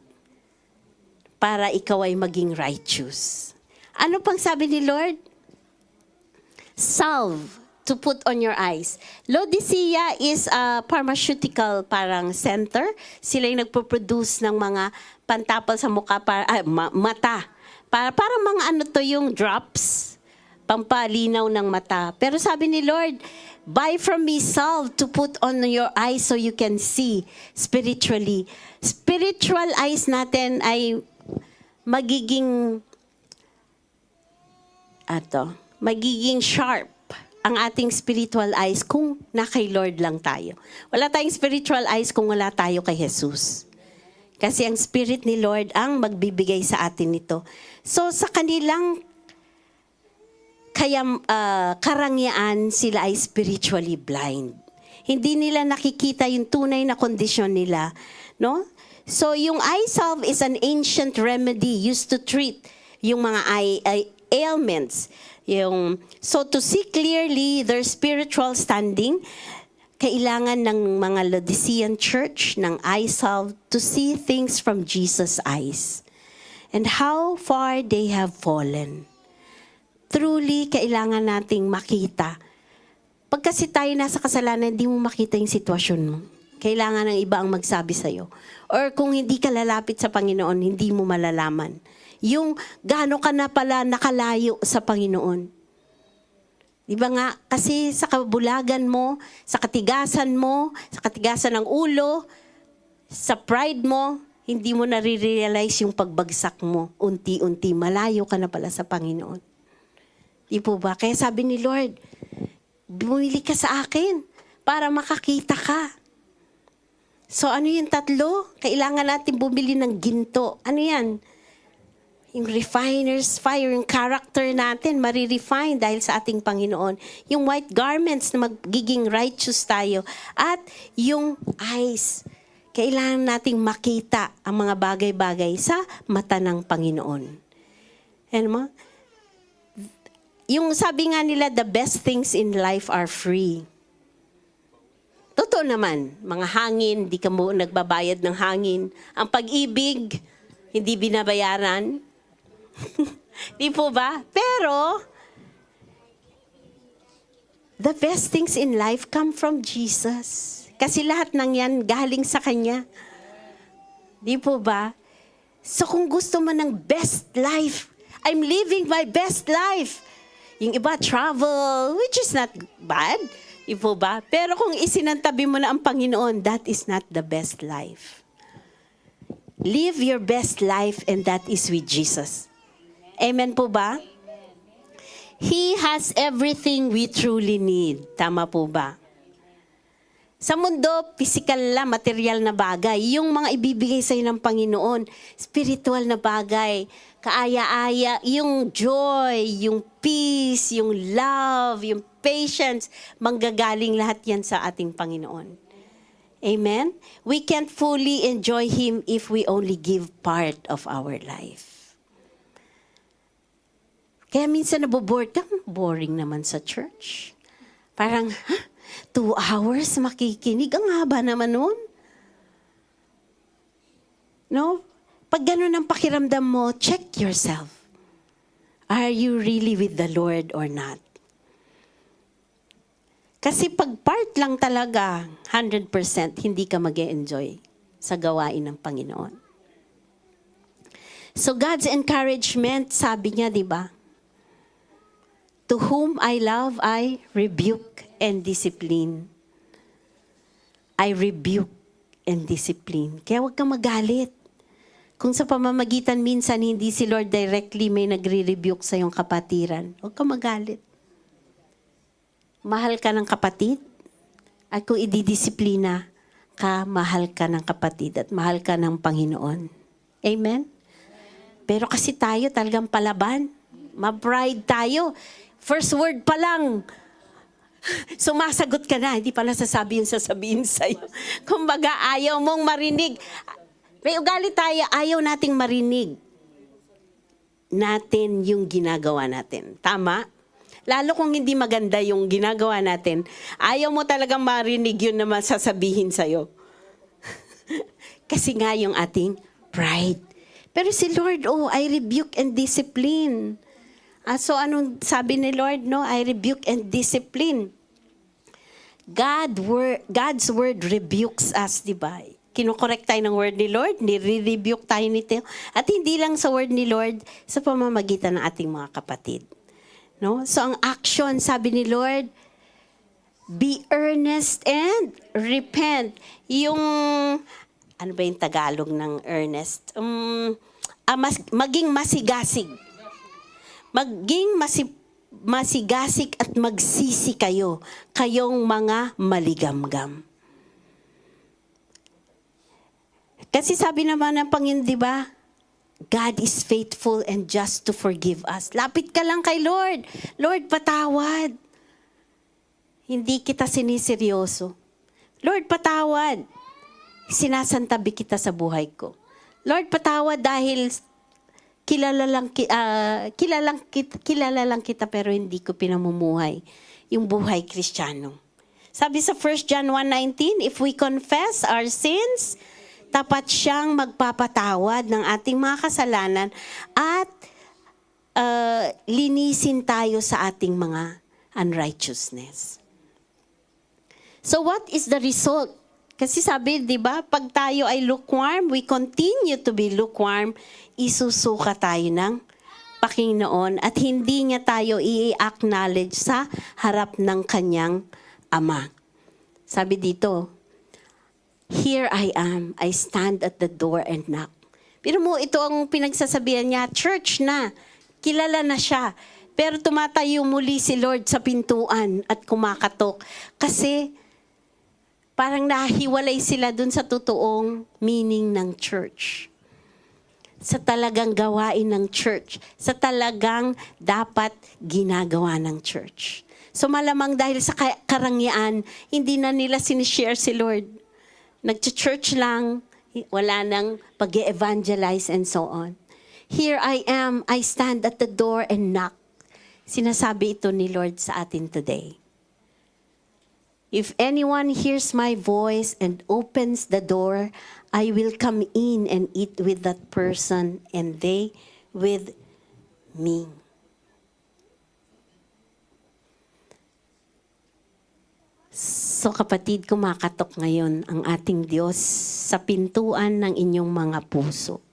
para ikaw ay maging righteous. Ano pang sabi ni Lord? Salve to put on your eyes. Laodicea is a pharmaceutical parang center. Sila yung nagpo-produce ng mga pantapal sa mukha para mata. Parang mga yung drops, pampalinaw ng mata. Pero sabi ni Lord, Buy from me salve to put on your eyes so you can see spiritually. Spiritual eyes natin ay magiging sharp ang ating spiritual eyes kung na kay Lord lang tayo. Wala tayong spiritual eyes kung wala tayo kay Jesus. Kasi ang Spirit ni Lord ang magbibigay sa atin nito. So sa kanilang karangyaan, sila ay spiritually blind. Hindi nila nakikita yung tunay na kondisyon nila, no? So yung eye salve is an ancient remedy used to treat yung mga ailments. So to see clearly their spiritual standing, kailangan ng mga Laodicean church ng eye salve to see things from Jesus' eyes and how far they have fallen. Truly, kailangan nating makita. Pag kasi tayo nasa kasalanan, hindi mo makita yung sitwasyon mo. Kailangan ng iba ang magsabi sa'yo. Or kung hindi ka lalapit sa Panginoon, hindi mo malalaman. Yung gaano ka na pala nakalayo sa Panginoon. Di ba nga? Kasi sa kabulagan mo, sa katigasan ng ulo, sa pride mo, hindi mo nare-realize yung pagbagsak mo. Unti-unti, malayo ka na pala sa Panginoon. Di po ba? Kaya sabi ni Lord, bumili ka sa akin para makakita ka. So ano yung tatlo? Kailangan natin bumili ng ginto. Ano yan? Yung refiner's fire, yung character natin, marirefine dahil sa ating Panginoon. Yung white garments na magiging righteous tayo. At yung eyes, kailangan nating makita ang mga bagay-bagay sa mata ng Panginoon. Ano mo? Yung sabi nga nila, the best things in life are free. Totoo naman, mga hangin, di ka mo nagbabayad ng hangin. Ang pag-ibig, hindi binabayaran. Di po ba? Pero, the best things in life come from Jesus. Kasi lahat ng yan galing sa Kanya. Di po ba? So kung gusto mo ng best life, I'm living my best life. Yung iba, travel, which is not bad. Di po ba? Pero kung isinantabi mo na ang Panginoon, that is not the best life. Live your best life and that is with Jesus. Amen po ba? He has everything we truly need. Tama po ba? Sa mundo, physical na, material na bagay. Yung mga ibibigay sa'yo ng Panginoon, spiritual na bagay, kaaya-aya, yung joy, yung peace, yung love, yung patience, manggagaling lahat yan sa ating Panginoon. Amen? We can't fully enjoy Him if we only give part of our life. Kaya minsan nabobored ka, boring naman sa church. Parang, 2 hours makikinig, ang haba naman nun. No? Pag gano'n ang pakiramdam mo, check yourself. Are you really with the Lord or not? Kasi pag part lang talaga, 100%, hindi ka mag-e-enjoy sa gawain ng Panginoon. So God's encouragement, sabi niya, di ba? To whom I love, I rebuke and discipline. I rebuke and discipline. Kaya huwag kang magalit. Kung sa pamamagitan minsan hindi si Lord directly may nagre-rebuke sa iyong kapatiran, huwag kang magalit. Mahal ka ng kapatid, at kung ididisiplina ka, mahal ka ng kapatid at mahal ka ng Panginoon. Amen? Pero kasi tayo talagang palaban. Ma-pride tayo. First word pa lang, sumasagot ka na, hindi pa nasasabi yung sasabihin sa'yo. Kumbaga, ayaw mong marinig. May ugali tayo, ayaw nating marinig natin yung ginagawa natin. Tama? Lalo kung hindi maganda yung ginagawa natin, ayaw mo talagang marinig yun na masasabihin sa'yo. Kasi nga yung ating pride. Pero si Lord, I rebuke and discipline. So anong sabi ni Lord, no? I rebuke and discipline. God's word rebukes us, di ba? Kinokorek tayo ng word ni Lord, nire-rebuke tayo nito. At hindi lang sa word ni Lord, sa pamamagitan ng ating mga kapatid. No? So ang action, sabi ni Lord, Be earnest and repent. Yung, ano ba yung Tagalog ng earnest? Maging masigasig. Maging masigasig at magsisi kayo, kayong mga maligamgam. Kasi sabi naman ng Panginoon, di ba? God is faithful and just to forgive us. Lapit ka lang kay Lord. Lord, patawad. Hindi kita siniseryoso. Lord, patawad. Sinasantabi kita sa buhay ko. Lord, patawad dahil kilala lang kita pero hindi ko pinamumuhay yung buhay Kristiyano. Sabi sa 1 John 1:19, if we confess our sins, tapat siyang magpapatawad ng ating mga kasalanan at linisin tayo sa ating mga unrighteousness. So what is the result? Kasi sabi, di ba, pag tayo ay lukewarm, we continue to be lukewarm, isusuka tayo ng Panginoon at hindi niya tayo i-acknowledge sa harap ng kanyang Ama. Sabi dito, here I am, I stand at the door and knock. Pero mo, ito ang pinagsasabihan niya, church na, kilala na siya. Pero tumatayo muli si Lord sa pintuan at kumakatok. Kasi parang nahiwalay sila dun sa totoong meaning ng church. Sa talagang gawain ng church. Sa talagang dapat ginagawa ng church. So malamang dahil sa karangyaan, hindi na nila sinishare si Lord. Nag-church lang, wala nang pag-evangelize and so on. Here I am, I stand at the door and knock. Sinasabi ito ni Lord sa atin today. If anyone hears my voice and opens the door, I will come in and eat with that person and they with me. So kapatid, kumakatok ngayon ang ating Diyos sa pintuan ng inyong mga puso.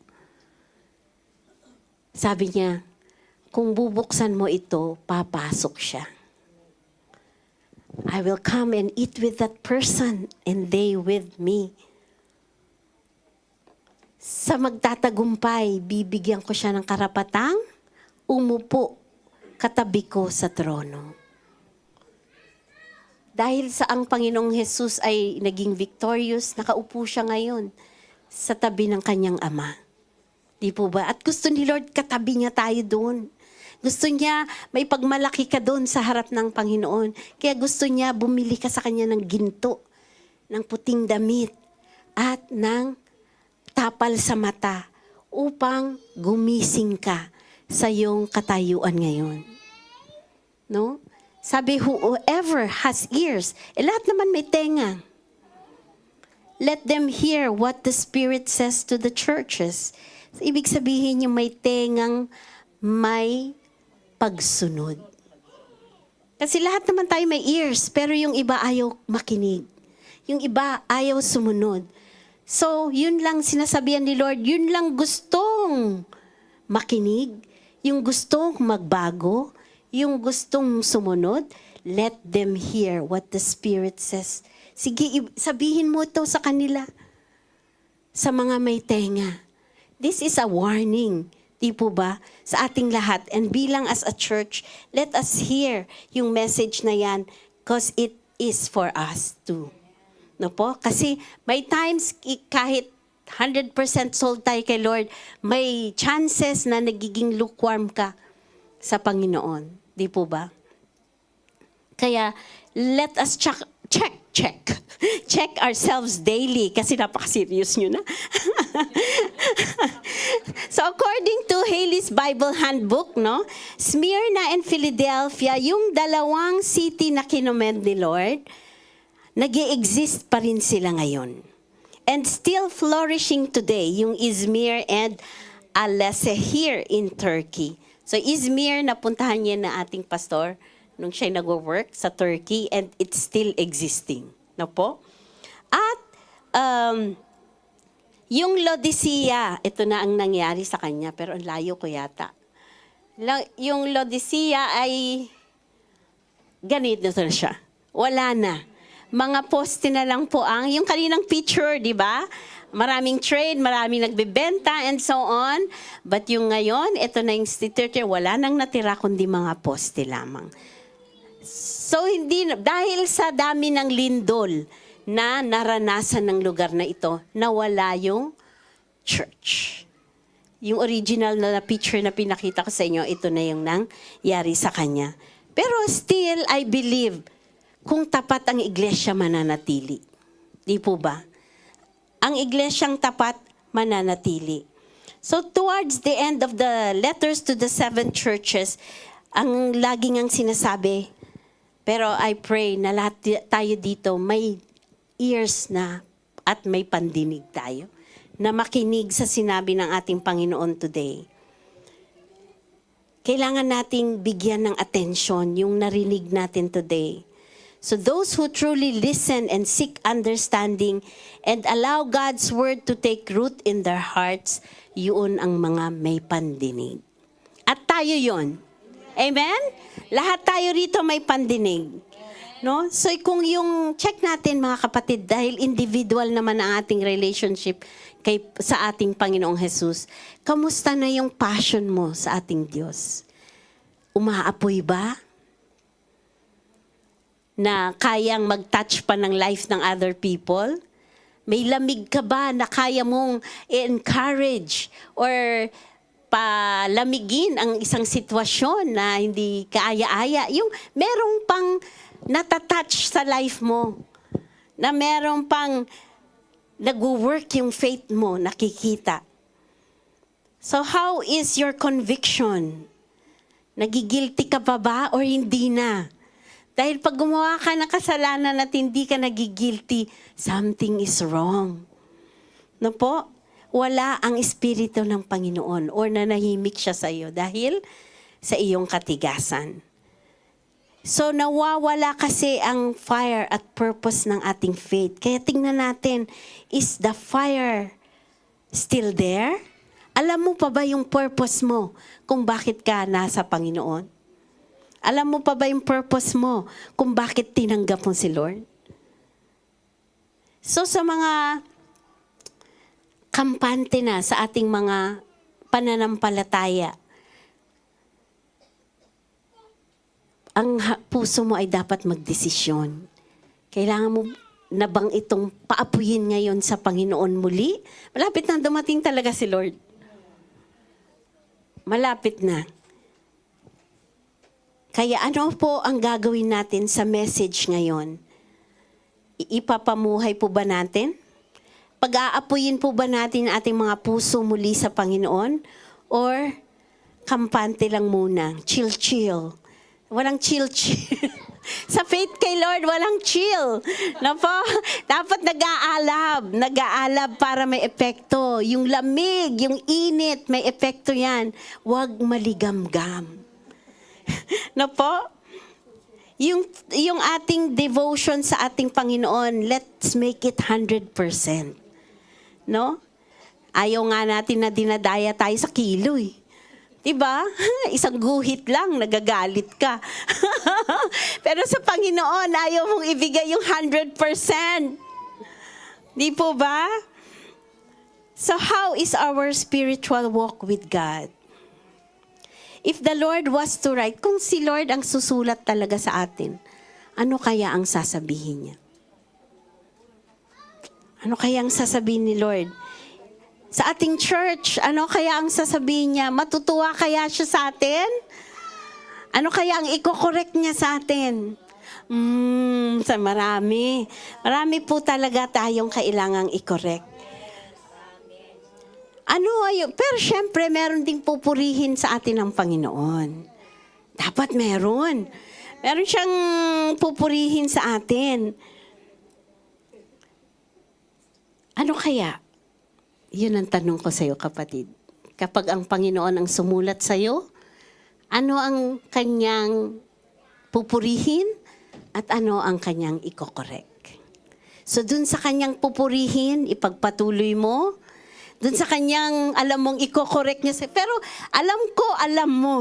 Sabi niya, kung bubuksan mo ito, papasok siya. I will come and eat with that person and they with me. Sa magtatagumpay, bibigyan ko siya ng karapatang umupo katabi ko sa trono. Dahil sa ang Panginoong Jesus ay naging victorious, nakaupo siya ngayon sa tabi ng kanyang Ama. Di po ba? At gusto ni Lord katabi niya tayo doon. Gusto niya may pagmalaki ka doon sa harap ng Panginoon. Kaya gusto niya bumili ka sa kanya ng ginto, ng puting damit, at ng tapal sa mata upang gumising ka sa iyong katayuan ngayon. No? Sabi, whoever has ears, lahat naman may tenga. Let them hear what the Spirit says to the churches. Ibig sabihin yung may tengang may pagsunod. Kasi lahat naman tayo may ears, pero yung iba ayaw makinig. Yung iba ayaw sumunod. So, yun lang sinasabihan ni Lord, yun lang gustong makinig, yung gustong magbago, yung gustong sumunod, let them hear what the Spirit says. Sige, sabihin mo ito sa kanila, sa mga may tenga. This is a warning. Di po ba? Sa ating lahat. And bilang as a church, let us hear yung message na yan because it is for us too. No po? Kasi may times kahit 100% sold tayo kay Lord, may chances na nagiging lukewarm ka sa Panginoon. Di po ba? Kaya let us check ourselves daily kasi napaka-serious nyo na. So according to Haley's Bible Handbook, no, Smyrna and Philadelphia, yung dalawang city na kinommend ni Lord, nag-i-exist pa rin sila ngayon. And still flourishing today, yung Izmir and Alese here in Turkey. So Izmir, napuntahan niya na ating pastor nung siya'y nag-work sa Turkey and it's still existing. No po? At yung Laodicea, ito na ang nangyari sa kanya, pero ang layo ko yata. Yung Laodicea ay ganito na siya. Wala na. Mga poste na lang po yung kaninang picture, di ba? Maraming trade, maraming nagbebenta, and so on. But yung ngayon, ito na yung theater, wala nang natira kundi mga poste lamang. So, dahil sa dami ng lindol na naranasan ng lugar na ito, nawala yung church. Yung original na picture na pinakita ko sa inyo, ito na yung nangyari sa kanya. Pero still, I believe, kung tapat ang iglesia, mananatili. Di po ba? Ang iglesyang tapat, mananatili. So towards the end of the letters to the 7 churches, ang laging ang sinasabi, pero I pray na lahat tayo dito may ears na at may pandinig tayo na makinig sa sinabi ng ating Panginoon today. Kailangan nating bigyan ng atensyon yung narinig natin today. So those who truly listen and seek understanding and allow God's word to take root in their hearts, yun ang mga may pandinig. At tayo yon. Amen? Lahat tayo rito may pandinig. No? So kung yung check natin mga kapatid, dahil individual naman ang ating relationship sa ating Panginoong Jesus, kamusta na yung passion mo sa ating Diyos? Umaapoy ba? Na kayang mag-touch pa ng life ng other people? May lamig ka ba na kaya mong i-encourage or palamigin ang isang sitwasyon na hindi kaaya-aya? Yung merong pang natatouch sa life mo, na merong pang nag-work yung faith mo, nakikita. So how is your conviction? Nagigilty ka pa ba or hindi na? Dahil pag gumawa ka ng kasalanan at hindi ka nagigilty, something is wrong. No po? Wala ang Espiritu ng Panginoon or nanahimik siya sa iyo dahil sa iyong katigasan. So nawawala kasi ang fire at purpose ng ating faith. Kaya tingnan natin, is the fire still there? Alam mo pa ba yung purpose mo kung bakit ka nasa Panginoon? Alam mo pa ba yung purpose mo kung bakit tinanggap mo si Lord? So sa mga kampante na sa ating mga pananampalataya, ang puso mo ay dapat magdesisyon. Kailangan mo na bang itong paapuyin ngayon sa Panginoon muli? Malapit na dumating talaga si Lord. Malapit na. Kaya ano po ang gagawin natin sa message ngayon? Ipapamuhay po ba natin? Pag-aapuyin po ba natin ating mga puso muli sa Panginoon? Or kampante lang muna, chill-chill? Walang chill-chill. Sa faith kay Lord, walang chill. No po? Dapat nag-aalab. Nag-aalab para may epekto. Yung lamig, yung init, may epekto yan. Huwag maligamgam. No po? Yung ating devotion sa ating Panginoon, let's make it 100%. No? Ayaw nga natin na dinadaya tayo sa kilo eh. Diba? Isang guhit lang, nagagalit ka. Pero sa Panginoon, ayaw mong ibigay yung 100%. Di po ba? So how is our spiritual walk with God? If the Lord was to write, kung si Lord ang susulat talaga sa atin, ano kaya ang sasabihin niya? Ano kaya ang sasabihin ni Lord? Sa ating church, ano kaya ang sasabihin niya? Matutuwa kaya siya sa atin? Ano kaya ang i-correct niya sa atin? Sa marami. Marami po talaga tayong kailangang i-correct. Pero syempre, meron ding pupurihin sa atin ng Panginoon. Dapat meron. Meron siyang pupurihin sa atin. Ano kaya? Yun ang tanong ko sa iyo, kapatid. Kapag ang Panginoon ang sumulat sa iyo, ano ang kanyang pupurihin at ano ang kanyang ikokorek? So dun sa kanyang pupurihin, ipagpatuloy mo. Dun sa kanyang alam mong ikokorek niya. Pero alam ko, alam mo.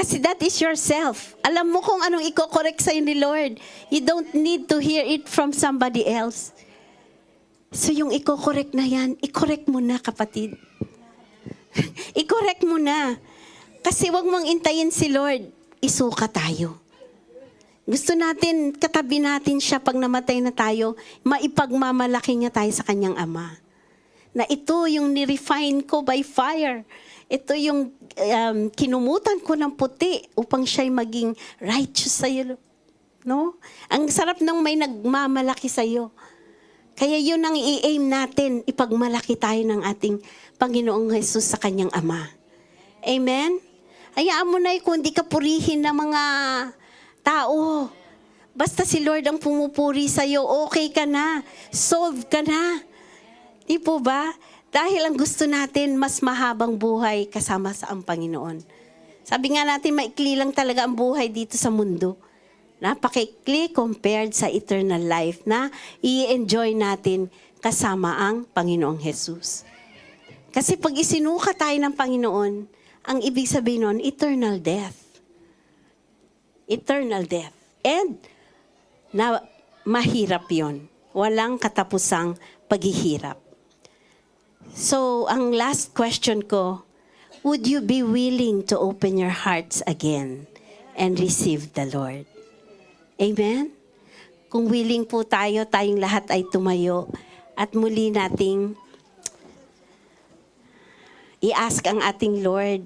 Kasi that is yourself. Alam mo kung anong i-correct sa'yo ni Lord. You don't need to hear it from somebody else. So yung i-correct na yan, i-correct mo na, kapatid. I-correct mo na. Kasi wag mong intayin si Lord. Isuka tayo. Gusto natin, katabi natin siya pag namatay na tayo, maipagmamalaki niya tayo sa kanyang Ama. Na ito yung ni-refine ko by fire. Ito yung kinumutan ko ng puti upang siya'y maging righteous sa'yo. No? Ang sarap ng may nagmamalaki sa'yo. Kaya yun ang i-aim natin, ipagmalaki tayo ng ating Panginoong Jesus sa kanyang Ama. Amen? Hayaan mo na kung di ka purihin ng mga tao. Basta si Lord ang pumupuri sa'yo, okay ka na. Solve ka na. Di po ba? Dahil ang gusto natin, mas mahabang buhay kasama sa ang Panginoon. Sabi nga natin, maikli lang talaga ang buhay dito sa mundo. Napakaikli compared sa eternal life na i-enjoy natin kasama ang Panginoong Jesus. Kasi pag isinuka tayo ng Panginoon, ang ibig sabihin nun, eternal death. Eternal death. And mahirap yon. Walang katapusang paghihirap. So, ang last question ko, would you be willing to open your hearts again and receive the Lord? Amen? Kung willing po tayo, tayong lahat ay tumayo at muli nating i-ask ang ating Lord,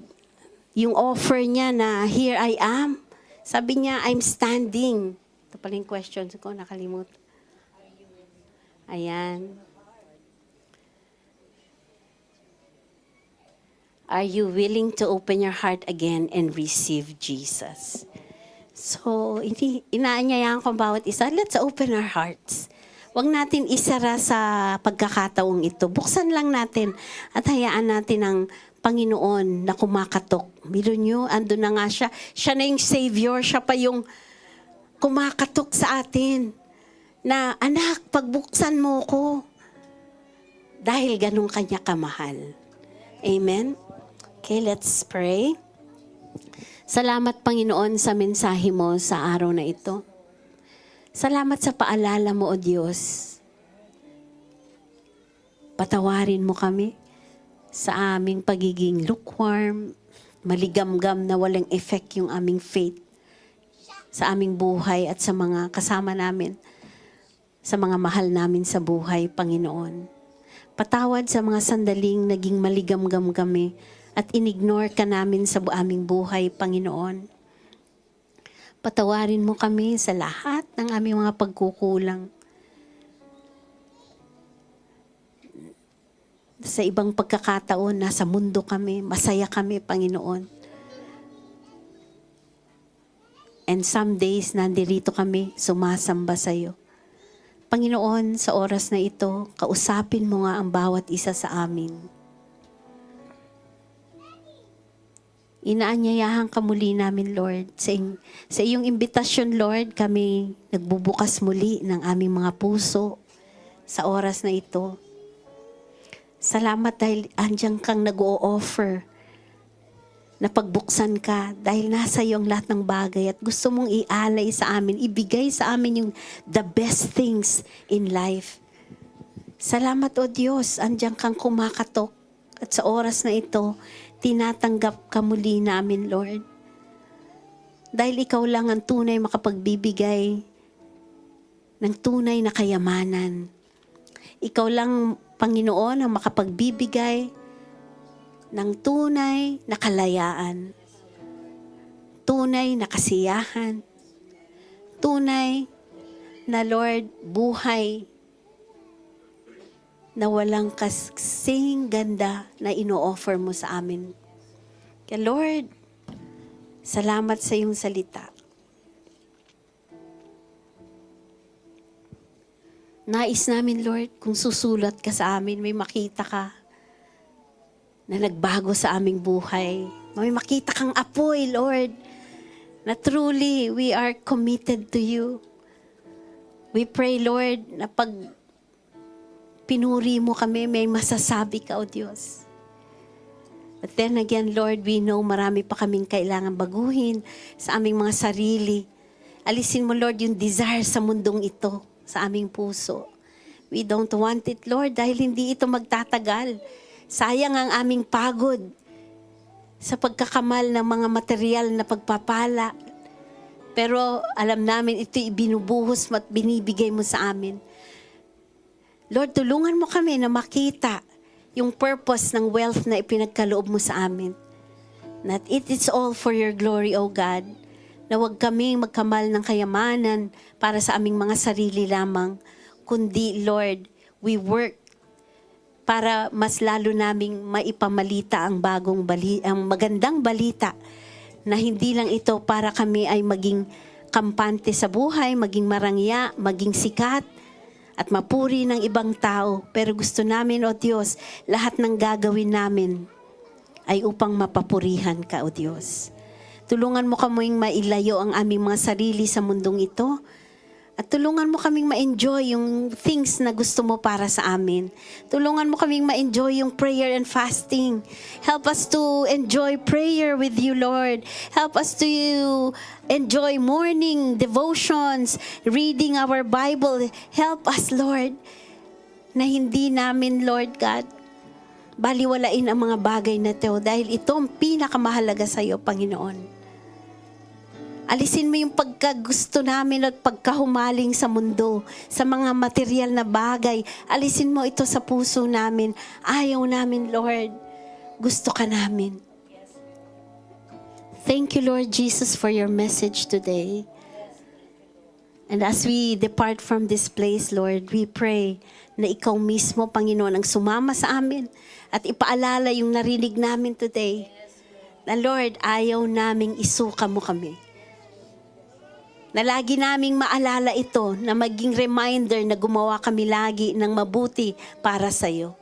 yung offer niya na, here I am. Sabi niya, I'm standing. Ito pala yung question ko, nakalimut. Ayan. Are you willing to open your heart again and receive Jesus? So, inaanyayahan ko bawat isa, let's open our hearts. Huwag natin isara sa pagkakataong ito. Buksan lang natin at hayaan natin ang Panginoon na kumakatok. Biro nyo, ando na nga siya. Siya na yung Savior, siya pa yung kumakatok sa atin. Na, anak, pagbuksan mo ko. Dahil ganun kanya kamahal. Amen? Okay, let's pray. Salamat, Panginoon, sa mensahe mo sa araw na ito. Salamat sa paalala mo, O Diyos. Patawarin mo kami sa aming pagiging lukewarm, maligamgam na walang effect yung aming faith sa aming buhay at sa mga kasama namin, sa mga mahal namin sa buhay, Panginoon. Patawad sa mga sandaling naging maligamgam kami at inignore ka namin sa aming buhay, Panginoon. Patawarin mo kami sa lahat ng aming mga pagkukulang. Sa ibang pagkakataon, nasa mundo kami, masaya kami, Panginoon. And some days, nandirito kami, sumasamba sa iyo. Panginoon, sa oras na ito, kausapin mo nga ang bawat isa sa amin. Inaanyayahan ka muli namin, Lord. Sa iyong imbitasyon, Lord, kami nagbubukas muli ng aming mga puso sa oras na ito. Salamat dahil andiyan kang nag-o-offer na pagbuksan ka dahil nasa iyo ang lahat ng bagay at gusto mong ialay sa amin, ibigay sa amin yung the best things in life. Salamat, O Diyos, andiyan kang kumakatok at sa oras na ito, tinatanggap ka muli namin, Lord. Dahil ikaw lang ang tunay makapagbibigay ng tunay na kayamanan. Ikaw lang, Panginoon, ang makapagbibigay ng tunay na kalayaan. Tunay na kasiyahan. Tunay na, Lord, buhay na walang kasing ganda na ino-offer mo sa amin. Kaya Lord, salamat sa iyong salita. Nais namin, Lord, kung susulat ka sa amin, may makita ka na nagbago sa aming buhay. May makita kang apoy, Lord, na truly we are committed to you. We pray, Lord, na pag pinuri mo kami, may masasabi ka, O Diyos. But then again, Lord, we know marami pa kaming kailangan baguhin sa aming mga sarili. Alisin mo, Lord, yung desire sa mundong ito, sa aming puso. We don't want it, Lord, dahil hindi ito magtatagal. Sayang ang aming pagod sa pagkakamal ng mga material na pagpapala. Pero alam namin ito ibinubuhos at binibigay mo sa amin. Lord, tulungan mo kami na makita yung purpose ng wealth na ipinagkaloob mo sa amin. That it is all for your glory, O God. Na huwag kaming magkamal ng kayamanan para sa aming mga sarili lamang. Kundi, Lord, we work para mas lalo naming maipamalita ang ang magandang balita na hindi lang ito para kami ay maging kampante sa buhay, maging marangya, maging sikat, at mapuri ng ibang tao. Pero gusto namin, O Diyos, lahat ng gagawin namin ay upang mapapurihan ka, O Diyos. Tulungan mo kaming mailayo ang aming mga sarili sa mundong ito. At tulungan mo kaming ma-enjoy yung things na gusto mo para sa amin. Tulungan mo kaming ma-enjoy yung prayer and fasting. Help us to enjoy prayer with you, Lord. Help us to enjoy morning devotions, reading our Bible. Help us, Lord, na hindi namin, Lord God, baliwalain ang mga bagay na ito dahil ito ang pinakamahalaga sa iyo, Panginoon. Alisin mo yung pagkagusto namin at pagkahumaling sa mundo, sa mga material na bagay. Alisin mo ito sa puso namin. Ayaw namin, Lord. Gusto ka namin. Thank you, Lord Jesus, for your message today. And as we depart from this place, Lord, we pray na ikaw mismo, Panginoon, ang sumama sa amin at ipaalala yung narinig namin today. Na, Lord, ayaw naming isuka mo kami. Na lagi naming maalala ito, na maging reminder na gumawa kami lagi ng mabuti para sa iyo.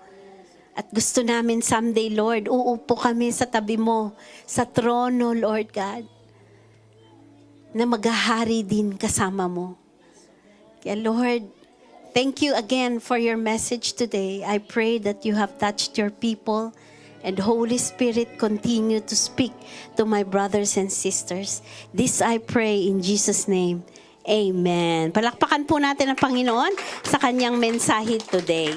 At gusto namin someday, Lord, uupo kami sa tabi mo, sa trono, Lord God, na maghahari din kasama mo. Kaya Lord, thank you again for your message today. I pray that you have touched your people, and Holy Spirit, continue to speak to my brothers and sisters. This I pray in Jesus' name. Amen. Palakpakan po natin ang Panginoon sa kanyang mensahe today.